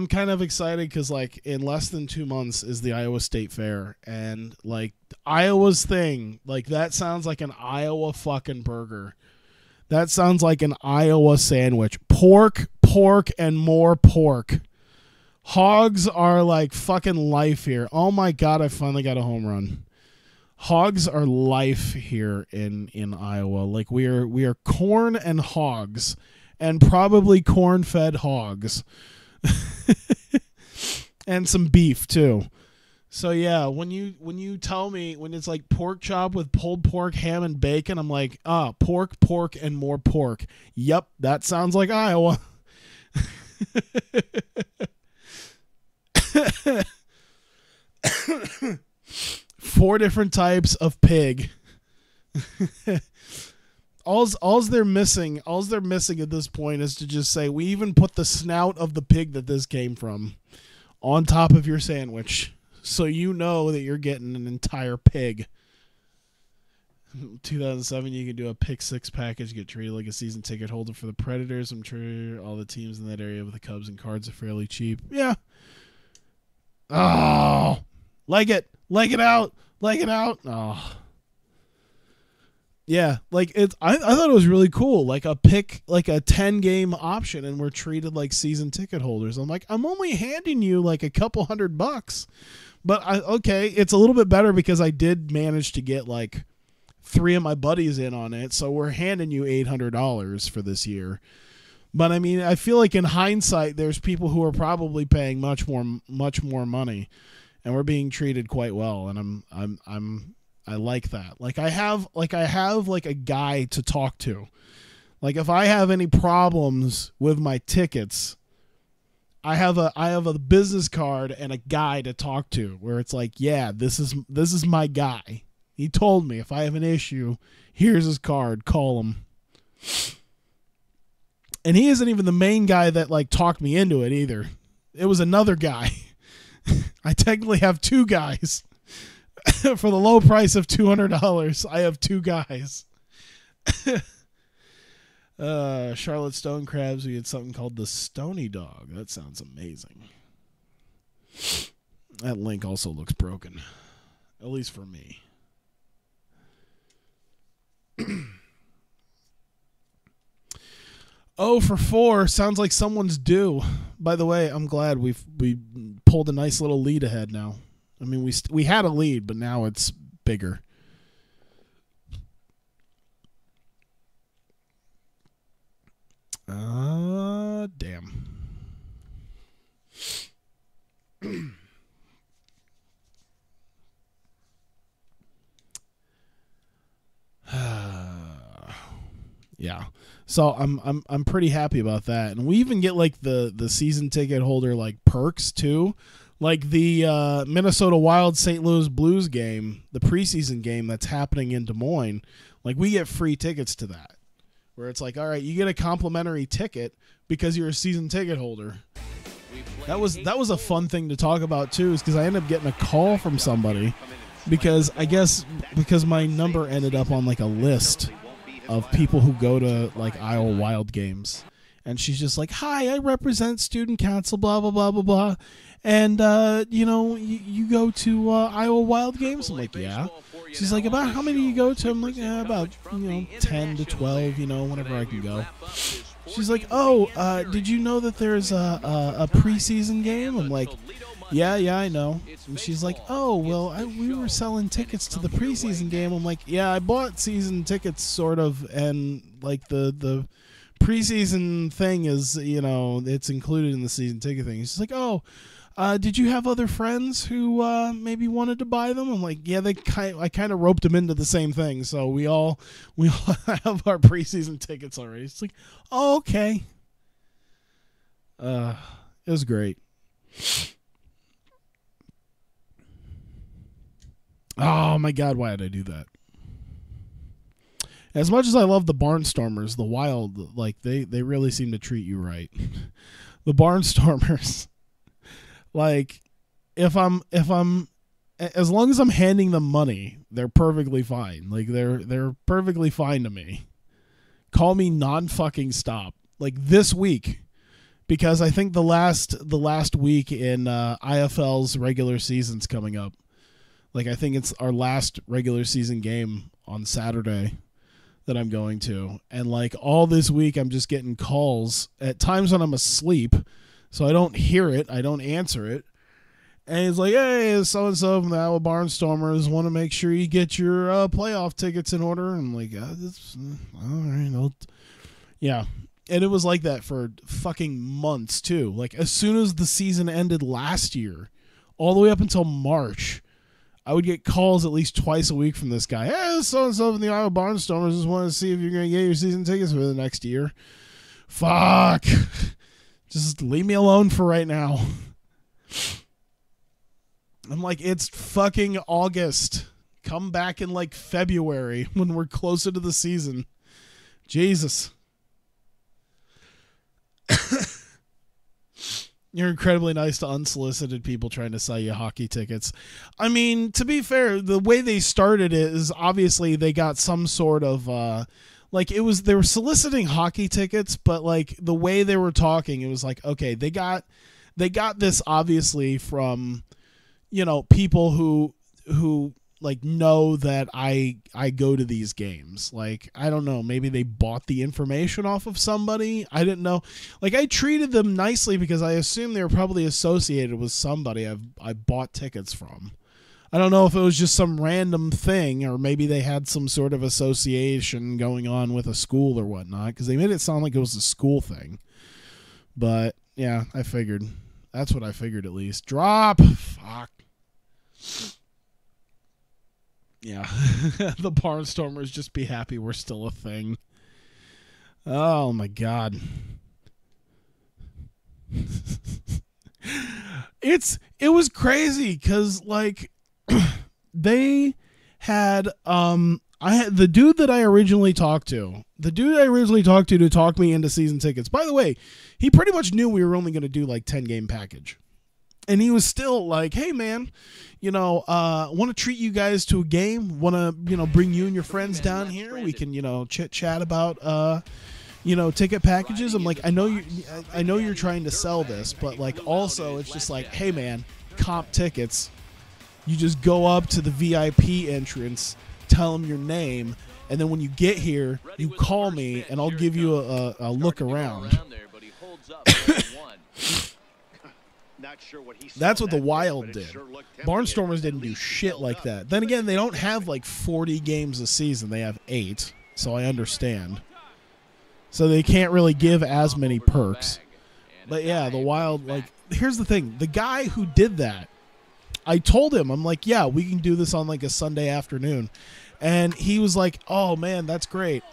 kind of excited because, like, in less than 2 months is the Iowa State Fair, and, like, Iowa's thing, like, that sounds like an Iowa fucking burger. That sounds like an Iowa sandwich. Pork, and more pork. Hogs are like fucking life here. Oh my God, I finally got a home run. Hogs are life here in Iowa. Like we are corn and hogs, and probably corn-fed hogs. And some beef too. So yeah, when you tell me when it's like pork chop with pulled pork, ham, and bacon, I'm like, pork, and more pork. Yep, that sounds like Iowa. 4 different types of pig. All's they're missing at this point is to just say we even put the snout of the pig that this came from on top of your sandwich. So you know that you're getting an entire pig. 2007, you can do a pick 6 package, get treated like a season ticket holder for the Predators. I'm sure all the teams in that area with the Cubs and Cards are fairly cheap. Yeah. Oh, leg it out. Oh, yeah. Like it's. I thought it was really cool. Like a pick, like a 10-game option, and we're treated like season ticket holders. I'm like, I'm only handing you like a couple $100. But okay, it's a little bit better because I did manage to get like 3 of my buddies in on it, so we're handing you $800 for this year. But I mean, I feel like in hindsight, there's people who are probably paying much more money, and we're being treated quite well. And I like that. Like I have like a guy to talk to. Like if I have any problems with my tickets, I have a business card and a guy to talk to where it's like, yeah, this is my guy. He told me if I have an issue, here's his card, call him. And he isn't even the main guy that like talked me into it either. It was another guy. I technically have 2 guys. For the low price of $200, I have 2 guys. Charlotte Stone Crabs, we had something called the Stony Dog. That sounds amazing. That link also looks broken. At least for me. 0 for 4 sounds like someone's due. By the way, I'm glad we pulled a nice little lead ahead now. I mean, we had a lead, but now it's bigger. Damn. Yeah. So I'm pretty happy about that. And we even get like the season ticket holder like perks too. Like the Minnesota Wild St. Louis Blues game, the preseason game that's happening in Des Moines, like we get free tickets to that. Where it's like, all right, you get a complimentary ticket because you're a season ticket holder. That was a fun thing to talk about too, is because I ended up getting a call from somebody because I guess because my number ended up on like a list of people who go to like Iowa Wild games. And she's just like, hi, I represent student council, blah, blah, blah, blah, blah. And, you go to Iowa Wild games? I'm like, yeah. She's like, about how many do you go to? I'm like, yeah, about, 10 to 12, whenever I can go. She's like, oh, did you know that there's a preseason game? I'm like, yeah, I know. And she's like, oh, well, we were selling tickets to the preseason game. I'm like, yeah, I bought season tickets, sort of, and, like, the preseason thing is, it's included in the season ticket thing. She's like, oh, did you have other friends who maybe wanted to buy them? I'm like, yeah, I kind of roped them into the same thing, so we all have our preseason tickets already. It's like, oh, okay. It was great. Oh my God, why did I do that? As much as I love the Barnstormers, the Wild, like they really seem to treat you right. the Barnstormers, like, if I'm as long as I'm handing them money, they're perfectly fine. Like, they're perfectly fine to me. Call me non-fucking stop. Like, this week, because I think the last week in IFL's regular season's coming up. Like, I think it's our last regular season game on Saturday that I'm going to. And, like, all this week I'm just getting calls at times when I'm asleep, so I don't hear it. I don't answer it. And he's like, hey, so-and-so from the Iowa Barnstormers want to make sure you get your playoff tickets in order. And I'm like, all right. Yeah. And it was like that for fucking months, too. Like, as soon as the season ended last year, all the way up until March, I would get calls at least twice a week from this guy. Hey, so-and-so from the Iowa Barnstormers just want to see if you're going to get your season tickets for the next year. Fuck. Just leave me alone for right now. I'm like, it's fucking August. Come back in, like, February when we're closer to the season. Jesus. You're incredibly nice to unsolicited people trying to sell you hockey tickets. I mean, to be fair, the way they started it is obviously they got some sort of they were soliciting hockey tickets, but like the way they were talking, it was like, okay, they got this obviously from, you know, people who like know that I go to these games. Like, I don't know, maybe they bought the information off of somebody. I didn't know. Like, I treated them nicely because I assumed they were probably associated with somebody I bought tickets from. I don't know if it was just some random thing or maybe they had some sort of association going on with a school or whatnot, because they made it sound like it was a school thing. But yeah, I figured. That's what I figured, at least. Drop. Fuck. Yeah, the Barnstormers just be happy we're still a thing. Oh my God. It was crazy because like they had the dude that I originally talked to talk me into season tickets. By the way, he pretty much knew we were only going to do like 10-game package. And he was still like, hey, man, you know, want to treat you guys to a game. Want to, you know, bring you and your friends down here. We can, you know, chit-chat about, you know, ticket packages. I'm like, I know you're trying to sell this, but, like, also it's just like, hey, man, comp tickets. You just go up to the VIP entrance, tell them your name, and then when you get here, you call me, and I'll give you a look around. That's what the Wild did. Barnstormers didn't do shit like that. Then again, they don't have like 40 games a season. They have 8, so I understand. So they can't really give as many perks. But yeah, the Wild, like, here's the thing. The guy who did that, I told him, I'm like, yeah, we can do this on like a Sunday afternoon. And he was like, oh man, that's great.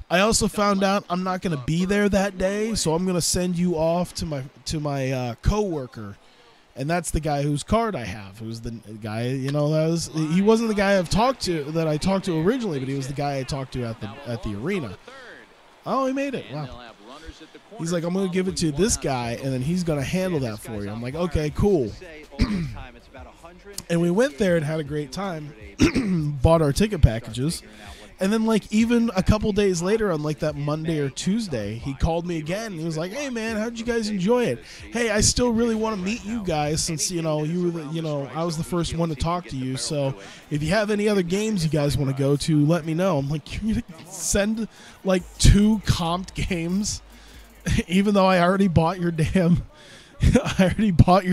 I also found out I'm not going to be there that day, so I'm going to send you off to my coworker, and that's the guy whose card I have. Who's the guy, you know, he wasn't the guy that I talked to originally, but he was the guy I talked to at the arena. Oh, he made it. Wow. He's like, I'm going to give it to this guy, and then he's going to handle that for you. I'm like, okay, cool. And we went there and had a great time. Bought our ticket packages. And then, like, even a couple days later on, like, that Monday or Tuesday, he called me again. And he was like, hey, man, how'd you guys enjoy it? Hey, I still really want to meet you guys since, you know, I was the first one to talk to you. So if you have any other games you guys want to go to, let me know. I'm like, you're going to send, like, 2 comped games, even though I already bought your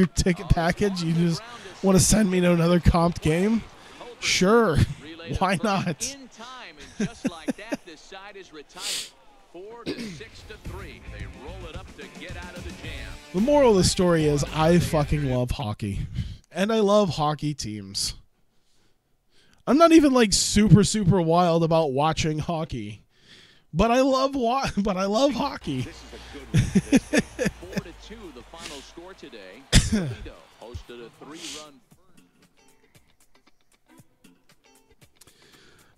ticket package. You just want to send me to another comped game? Sure. Why not? Just like that, this side is retired. 4-6-3. They roll it up to get out of the jam. The moral of the story is I fucking love hockey. And I love hockey teams. I'm not even like super, super wild about watching hockey. But I love hockey. This is a good one. 4-2, the final score today. Toledo hosted a 3-run.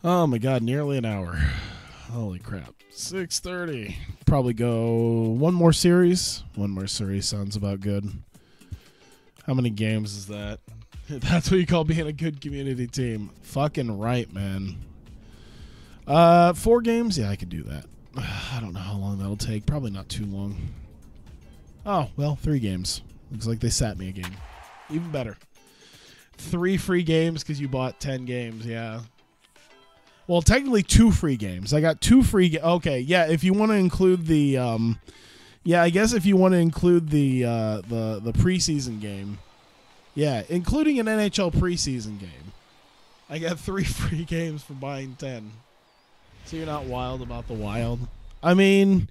Oh my God, nearly an hour. Holy crap. 6:30. Probably go one more series. One more series sounds about good. How many games is that? That's what you call being a good community team. Fucking right, man. 4 games? Yeah, I could do that. I don't know how long that'll take. Probably not too long. Oh, well, 3 games. Looks like they sat me a game. Even better. 3 free games because you bought 10 games, yeah. Well, technically 2 free games. I got 2 free okay, yeah, if you want to include the yeah, I guess if you want to include the preseason game. Yeah, including an NHL preseason game. I got 3 free games for buying 10. So you're not wild about the Wild? I mean,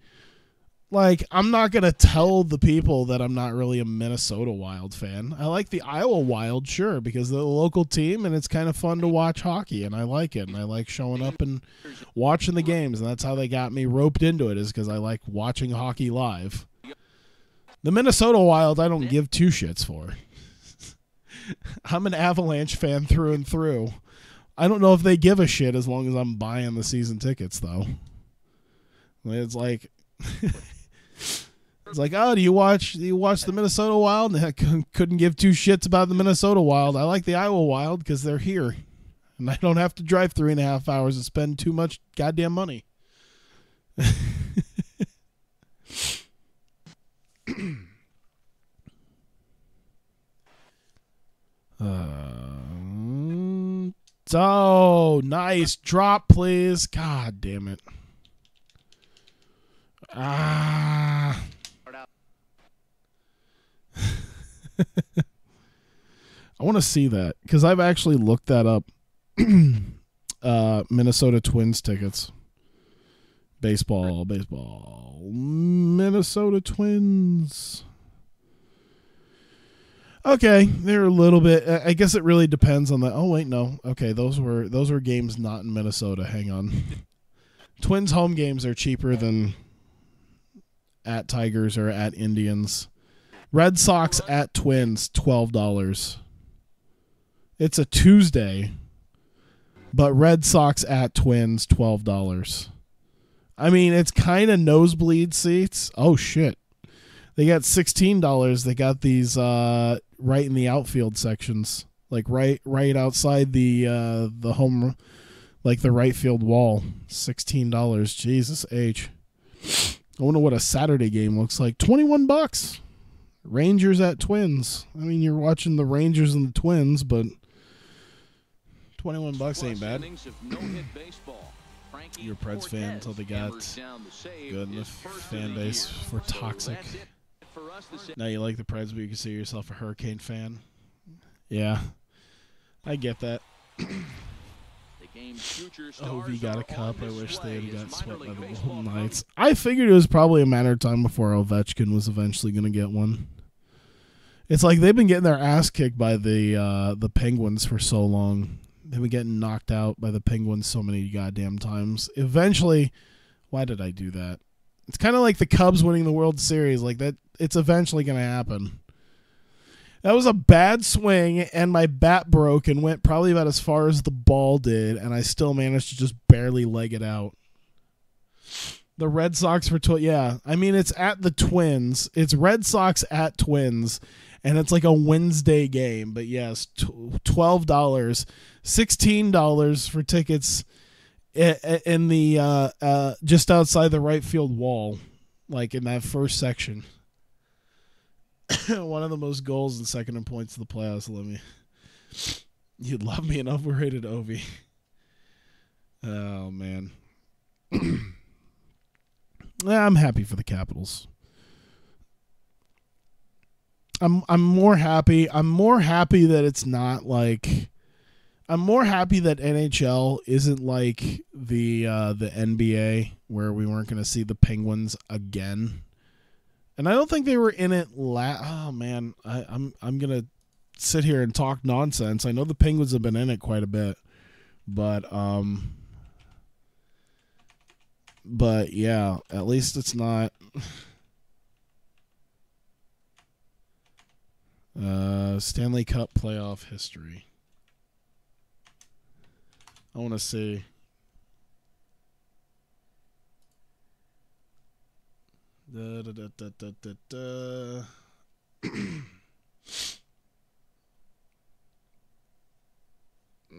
like, I'm not going to tell the people that I'm not really a Minnesota Wild fan. I like the Iowa Wild, sure, because they're the local team, and it's kind of fun to watch hockey, and I like it. And I like showing up and watching the games, and that's how they got me roped into it, is because I like watching hockey live. The Minnesota Wild, I don't give 2 shits for. I'm an Avalanche fan through and through. I don't know if they give a shit as long as I'm buying the season tickets, though. It's like, it's like, oh, do you watch the Minnesota Wild? And I couldn't give 2 shits about the Minnesota Wild. I like the Iowa Wild because they're here, and I don't have to drive 3.5 hours and spend too much goddamn money. Oh, nice drop, please. God damn it. Ah. I want to see that because I've actually looked that up. Minnesota Twins tickets. Baseball. Minnesota Twins. Okay, they're a little bit. I guess it really depends on the. Oh wait, no. Okay, those were games not in Minnesota. Hang on. Twins home games are cheaper than at Tigers or at Indians. Red Sox at Twins, $12. It's a Tuesday, but Red Sox at Twins, $12. I mean, it's kind of nosebleed seats. Oh shit. They got $16. They got these right in the outfield sections, like right outside the home, like the right field wall. $16. Jesus H. I wonder what a Saturday game looks like. $21. Rangers at Twins. I mean, you're watching the Rangers and the Twins, but $21 ain't bad. You're a Preds fan until they got good enough fan base for toxic. Now you like the Preds, but you consider yourself a Hurricane fan. Yeah, I get that. OV got a cup. I wish they had got swept by the Golden Knights. I figured it was probably a matter of time before Ovechkin was eventually going to get one. It's like they've been getting their ass kicked by the Penguins for so long. They've been getting knocked out by the Penguins so many goddamn times. Eventually, why did I do that? It's kind of like the Cubs winning the World Series. Like that, it's eventually going to happen. That was a bad swing, and my bat broke and went probably about as far as the ball did, and I still managed to just barely leg it out. The Red Sox for yeah. I mean, it's at the Twins. It's Red Sox at Twins, and it's like a Wednesday game. But yes, $12, $16 for tickets in the just outside the right field wall, like in that first section. One of the most goals and second in points of the playoffs. You'd love me an overrated Ovi. Oh man. Yeah, I'm happy for the Capitals. I'm more happy. I'm more happy that it's not like. I'm more happy that NHL isn't like the NBA where we weren't going to see the Penguins again. And I don't think they were in it oh man, I'm gonna sit here and talk nonsense. I know the Penguins have been in it quite a bit, but yeah, at least it's not Stanley Cup playoff history. I want to see. Da, da, da, da, da, da, da.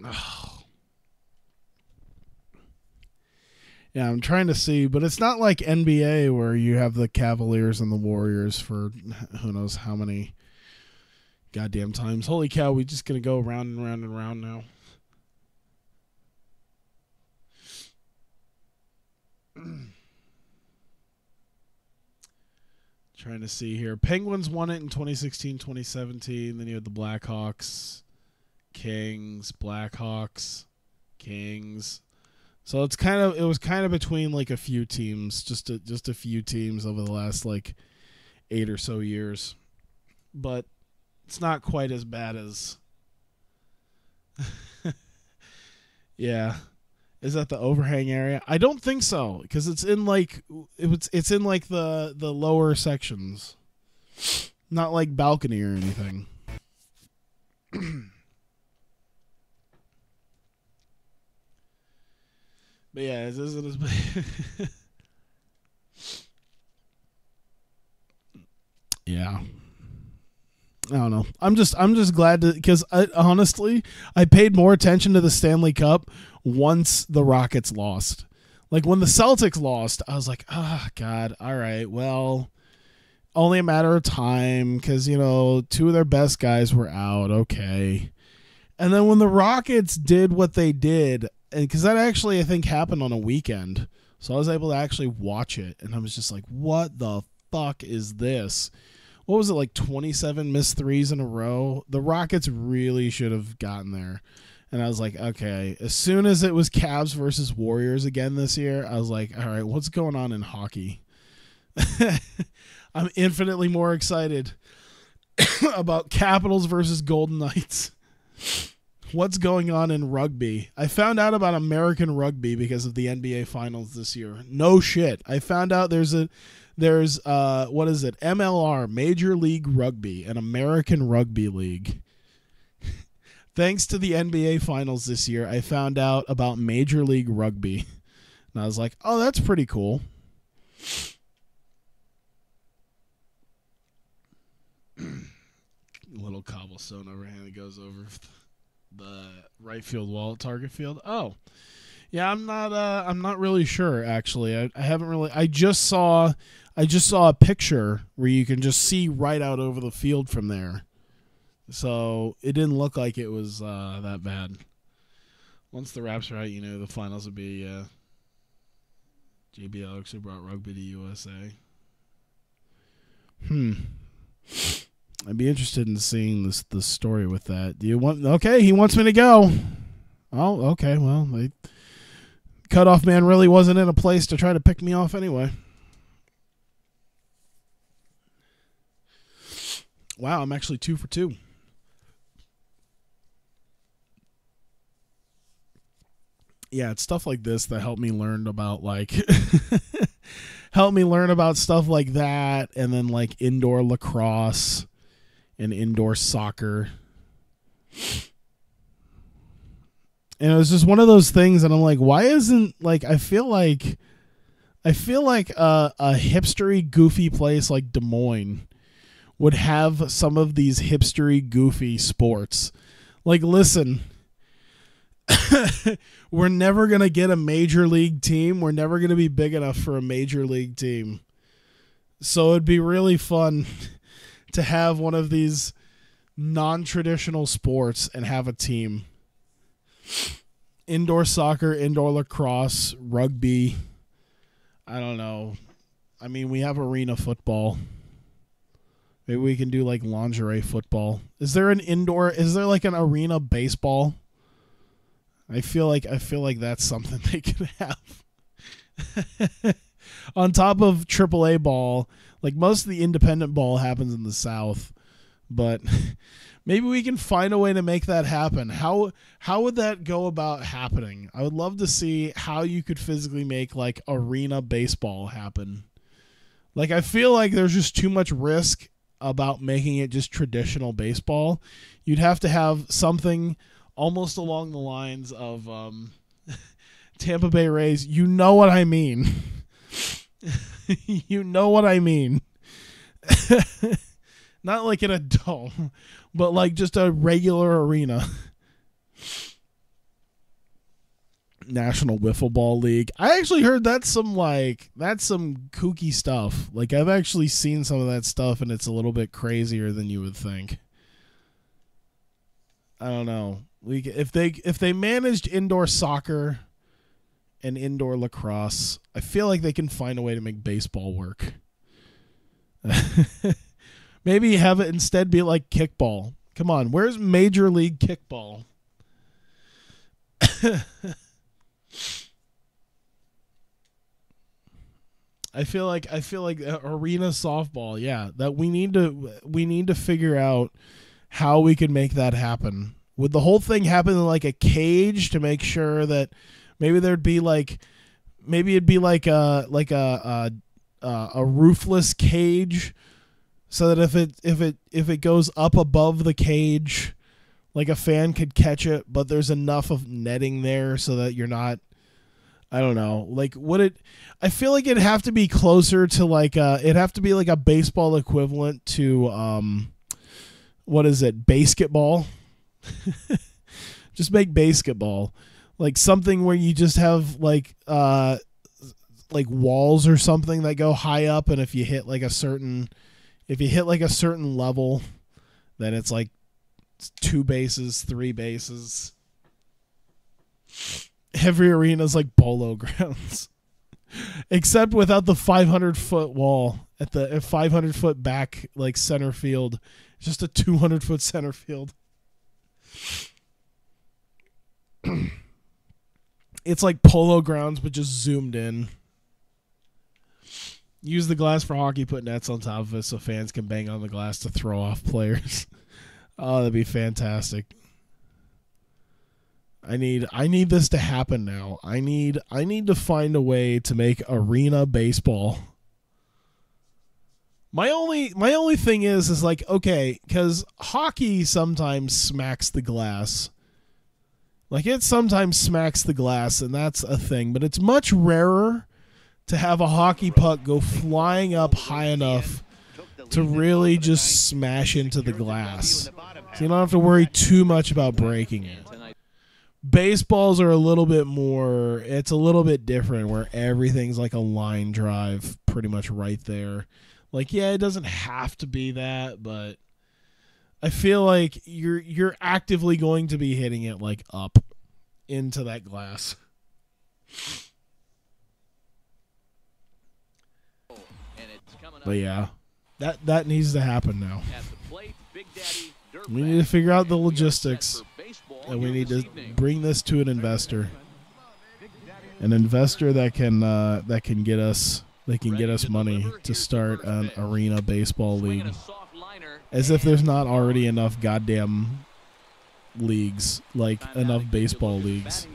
Oh. Yeah, I'm trying to see, but it's not like NBA where you have the Cavaliers and the Warriors for who knows how many goddamn times. Holy cow, we just going to go round and round and round now. Trying to see here. Penguins won it in 2016, 2017. Then you had the Blackhawks, Kings, Blackhawks, Kings. So it was kind of between like a few teams, just a few teams over the last like 8 or so years. But it's not quite as bad as yeah. Is that the overhang area? I don't think so, because it's in like the lower sections. Not like balcony or anything. But yeah, it isn't as bad. Yeah. I don't know. I'm just glad to, because honestly, I paid more attention to the Stanley Cup once the Rockets lost. Like when the Celtics lost, I was like, oh God, all right, well, only a matter of time, because two of their best guys were out. Okay. And then when the Rockets did what they did, and because that actually I think happened on a weekend, so I was able to actually watch it, and I was just like, what the fuck is this? What was it, like 27 missed threes in a row? The Rockets really should have gotten there. And I was like, okay, as soon as it was Cavs versus Warriors again this year, I was like, all right, what's going on in hockey? I'm infinitely more excited about Capitals versus Golden Knights. What's going on in rugby? I found out about American rugby because of the NBA Finals this year. No shit. I found out there's what is it? MLR, Major League Rugby, an American Rugby League. Thanks to the NBA Finals this year, I found out about Major League Rugby. And I was like, oh, that's pretty cool. Little cobblestone overhand that goes over the right field wall at target field. Oh, yeah, I'm not really sure actually. I haven't really. I just saw a picture where you can just see right out over the field from there. So it didn't look like it was that bad. Once the Raps are out, the finals would be JBL actually brought rugby to USA. I'd be interested in seeing the story with that. Do you want? Okay, he wants me to go. Oh, okay. Well, the cutoff man really wasn't in a place to try to pick me off anyway. Wow, I'm actually 2 for 2. Yeah, it's stuff like this that helped me learn about stuff like that, and then like indoor lacrosse and indoor soccer. And it was just one of those things, and I'm like, why isn't I feel like a hipstery goofy place like Des Moines would have some of these hipstery goofy sports. Like, listen, we're never going to get a major league team. We're never going to be big enough for a major league team. So it'd be really fun to have one of these non-traditional sports and have a team. Indoor soccer, indoor lacrosse, rugby. I don't know. I mean, we have arena football. Maybe we can do like lingerie football. Is there like an arena baseball? I feel like that's something they could have. On top of AAA ball, like most of the independent ball happens in the South, but maybe we can find a way to make that happen. How would that go about happening? I would love to see how you could physically make like arena baseball happen. Like, I feel like there's just too much risk about making it just traditional baseball. You'd have to have something almost along the lines of Tampa Bay Rays. You know what I mean. You know what I mean. Not like in a dome, but like just a regular arena. National Wiffle Ball League. I actually heard that's some kooky stuff. Like I've actually seen some of that stuff and it's a little bit crazier than you would think. I don't know. If they managed indoor soccer and indoor lacrosse, I feel like they can find a way to make baseball work. Maybe have it instead be like kickball. Come on, where's Major League Kickball? I feel like arena softball. Yeah, that we need to figure out how we can make that happen. Would the whole thing happen in like a cage to make sure that maybe it'd be like a roofless cage, so that if it goes up above the cage, like a fan could catch it, but there's enough of netting there so that you're not. I don't know. Like, I feel like it'd have to be closer to like it'd have to be like a baseball equivalent to what is it? Basketball. Just make basketball like something where you just have like walls or something that go high up, and if you hit like a certain level, then it's like 2 bases, 3 bases. Every arena is like polo grounds, except without the 500-foot wall at the 500-foot back, like center field. It's just a 200-foot center field. It's like polo grounds, but just zoomed in. Use the glass for hockey, put nets on top of it so fans can bang on the glass to throw off players. Oh, that'd be fantastic. I need this to happen now. I need to find a way to make arena baseball. My only thing is like, okay, because hockey sometimes smacks the glass. Like it sometimes smacks the glass, and that's a thing, but it's much rarer to have a hockey puck go flying up high enough to really just smash into the glass. So you don't have to worry too much about breaking it. Baseballs are a little bit more, it's a little bit different where everything's like a line drive pretty much right there. Like, yeah, it doesn't have to be that, but I feel like you're actively going to be hitting it like up into that glass. But yeah, that needs to happen now. We need to figure out the logistics, and we need to bring this to an investor that can get us money to start an arena baseball league. As if there's not already enough goddamn leagues, like enough baseball leagues.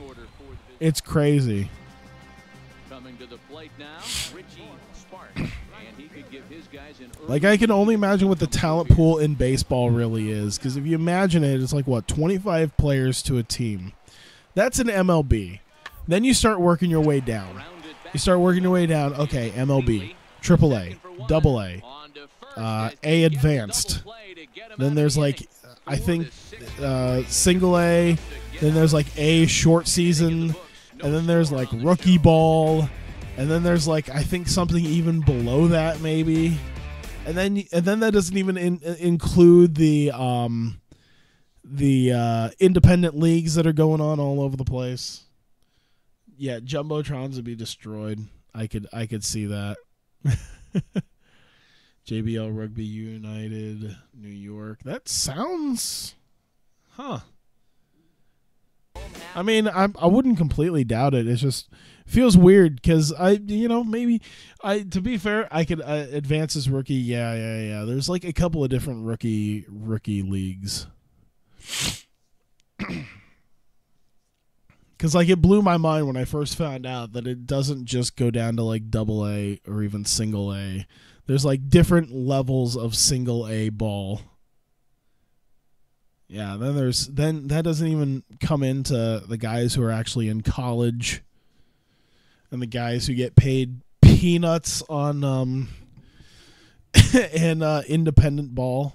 It's crazy. Like, I can only imagine what the talent pool in baseball really is, because if you imagine it, it's like, what, 25 players to a team. That's an MLB. Then you start working your way down. Okay, MLB, AAA, AA, A advanced. Then there's like, I think, single A. Then there's like A short season. And then there's like rookie ball. And then there's like, I think something even below that maybe. And then that doesn't even include the independent leagues that are going on all over the place. Yeah, jumbotrons would be destroyed. I could see that. JBL Rugby United, New York. That sounds, huh? I mean, I wouldn't completely doubt it. It's just feels weird because to be fair, I could advance as rookie. Yeah. There's like a couple of different rookie leagues. Because like it blew my mind when I first found out that it doesn't just go down to like AA or even single A. There's like different levels of single A ball. Yeah, then that doesn't even come into the guys who are actually in college and the guys who get paid peanuts on and independent ball.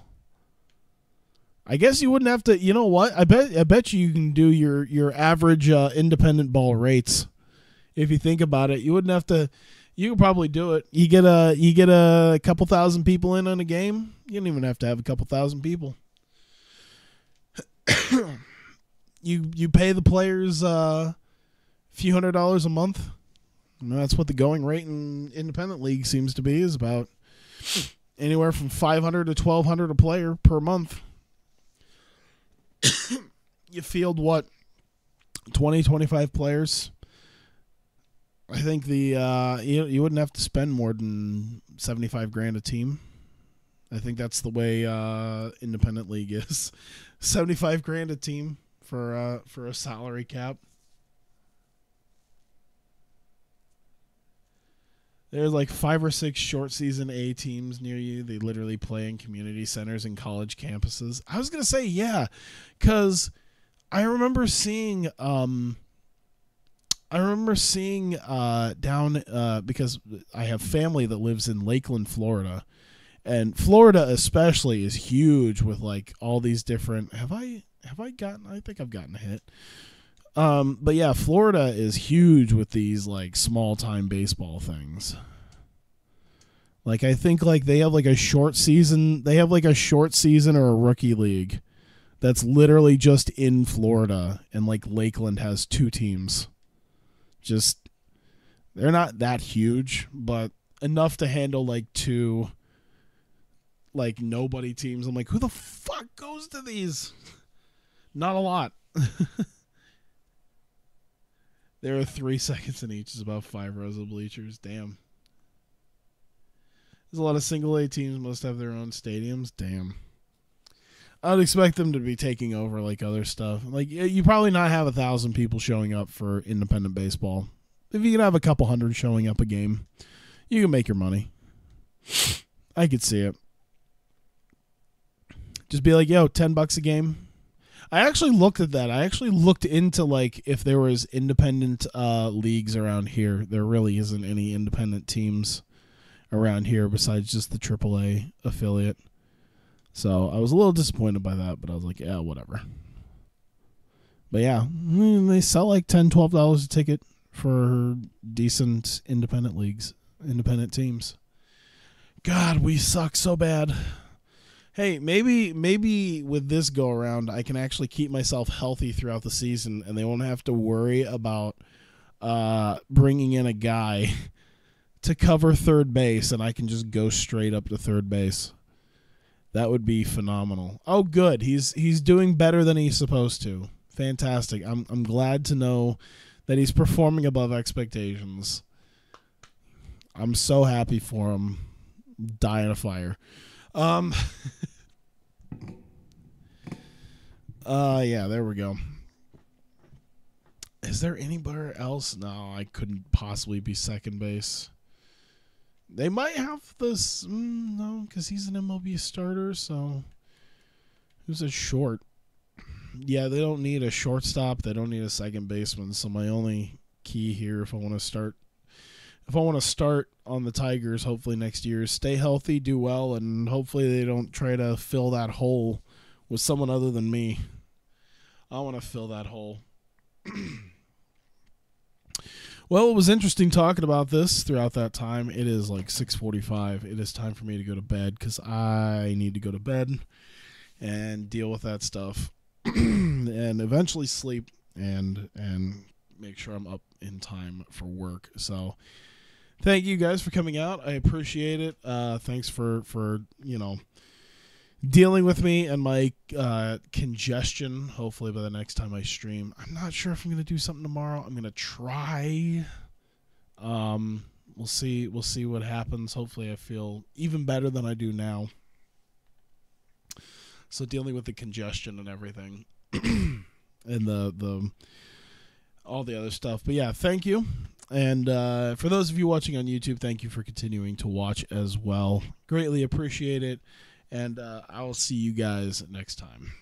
I guess you wouldn't have to. You know what? I bet you can do your average independent ball rates. If you think about it, you wouldn't have to. You could probably do it. You get a couple thousand people in on a game. You don't even have to have a couple thousand people. You pay the players a few $100s a month. And that's what the going rate in independent league seems to be, is about anywhere from $500 to $1,200 a player per month. You field what, 20, 25 players. I think you wouldn't have to spend more than $75,000 a team. I think that's the way independent league is. $75,000 a team for a salary cap. There's like 5 or 6 short season A teams near you. They literally play in community centers and college campuses. I was gonna say yeah, because I remember seeing down because I have family that lives in Lakeland, Florida, and Florida especially is huge with like all these different. I think I've gotten a hit. But yeah, Florida is huge with these like small time baseball things. Like I think like they have like a short season. They have like a short season or a rookie league that's literally just in Florida, and like Lakeland has 2 teams. Just they're not that huge, but enough to handle like 2 like nobody teams. I'm like, who the fuck goes to these? Not a lot. There are 3 seconds in each. It's about 5 rows of bleachers. Damn. There's a lot of single A teams must have their own stadiums. Damn. I'd expect them to be taking over like other stuff. Like you probably not have 1,000 people showing up for independent baseball. If you can have a couple hundred showing up a game, you can make your money. I could see it. Just be like, yo, $10 a game. I actually looked at that. I actually looked into like if there was independent leagues around here. There really isn't any independent teams around here besides just the AAA affiliate. So I was a little disappointed by that, but I was like, yeah, whatever. But yeah, they sell like $10, $12 a ticket for decent independent leagues, independent teams. God, we suck so bad. Hey, maybe with this go around, I can actually keep myself healthy throughout the season, and they won't have to worry about bringing in a guy to cover third base, and I can just go straight up to third base. That would be phenomenal. Oh, good. He's doing better than he's supposed to. Fantastic. I'm glad to know that he's performing above expectations. I'm so happy for him. Die in a fire. Yeah, there we go. Is there anybody else? No, I couldn't possibly be second base. They might have this. No, because he's an MLB starter, so who's a short? Yeah, they don't need a shortstop. They don't need a second baseman. So my only key here, if I want to start on the Tigers, hopefully next year, stay healthy, do well, and hopefully they don't try to fill that hole with someone other than me. I want to fill that hole. Well, it was interesting talking about this throughout that time. It is like 6:45. It is time for me to go to bed because I need to go to bed and deal with that stuff and eventually sleep and make sure I'm up in time for work. So thank you guys for coming out. I appreciate it. Thanks for dealing with me and my congestion. Hopefully by the next time I stream. I'm not sure if I'm going to do something tomorrow. I'm going to try. We'll see what happens. Hopefully I feel even better than I do now. So dealing with the congestion and everything and the all the other stuff. But yeah, thank you. And for those of you watching on YouTube, thank you for continuing to watch as well. Greatly appreciate it. And I will see you guys next time.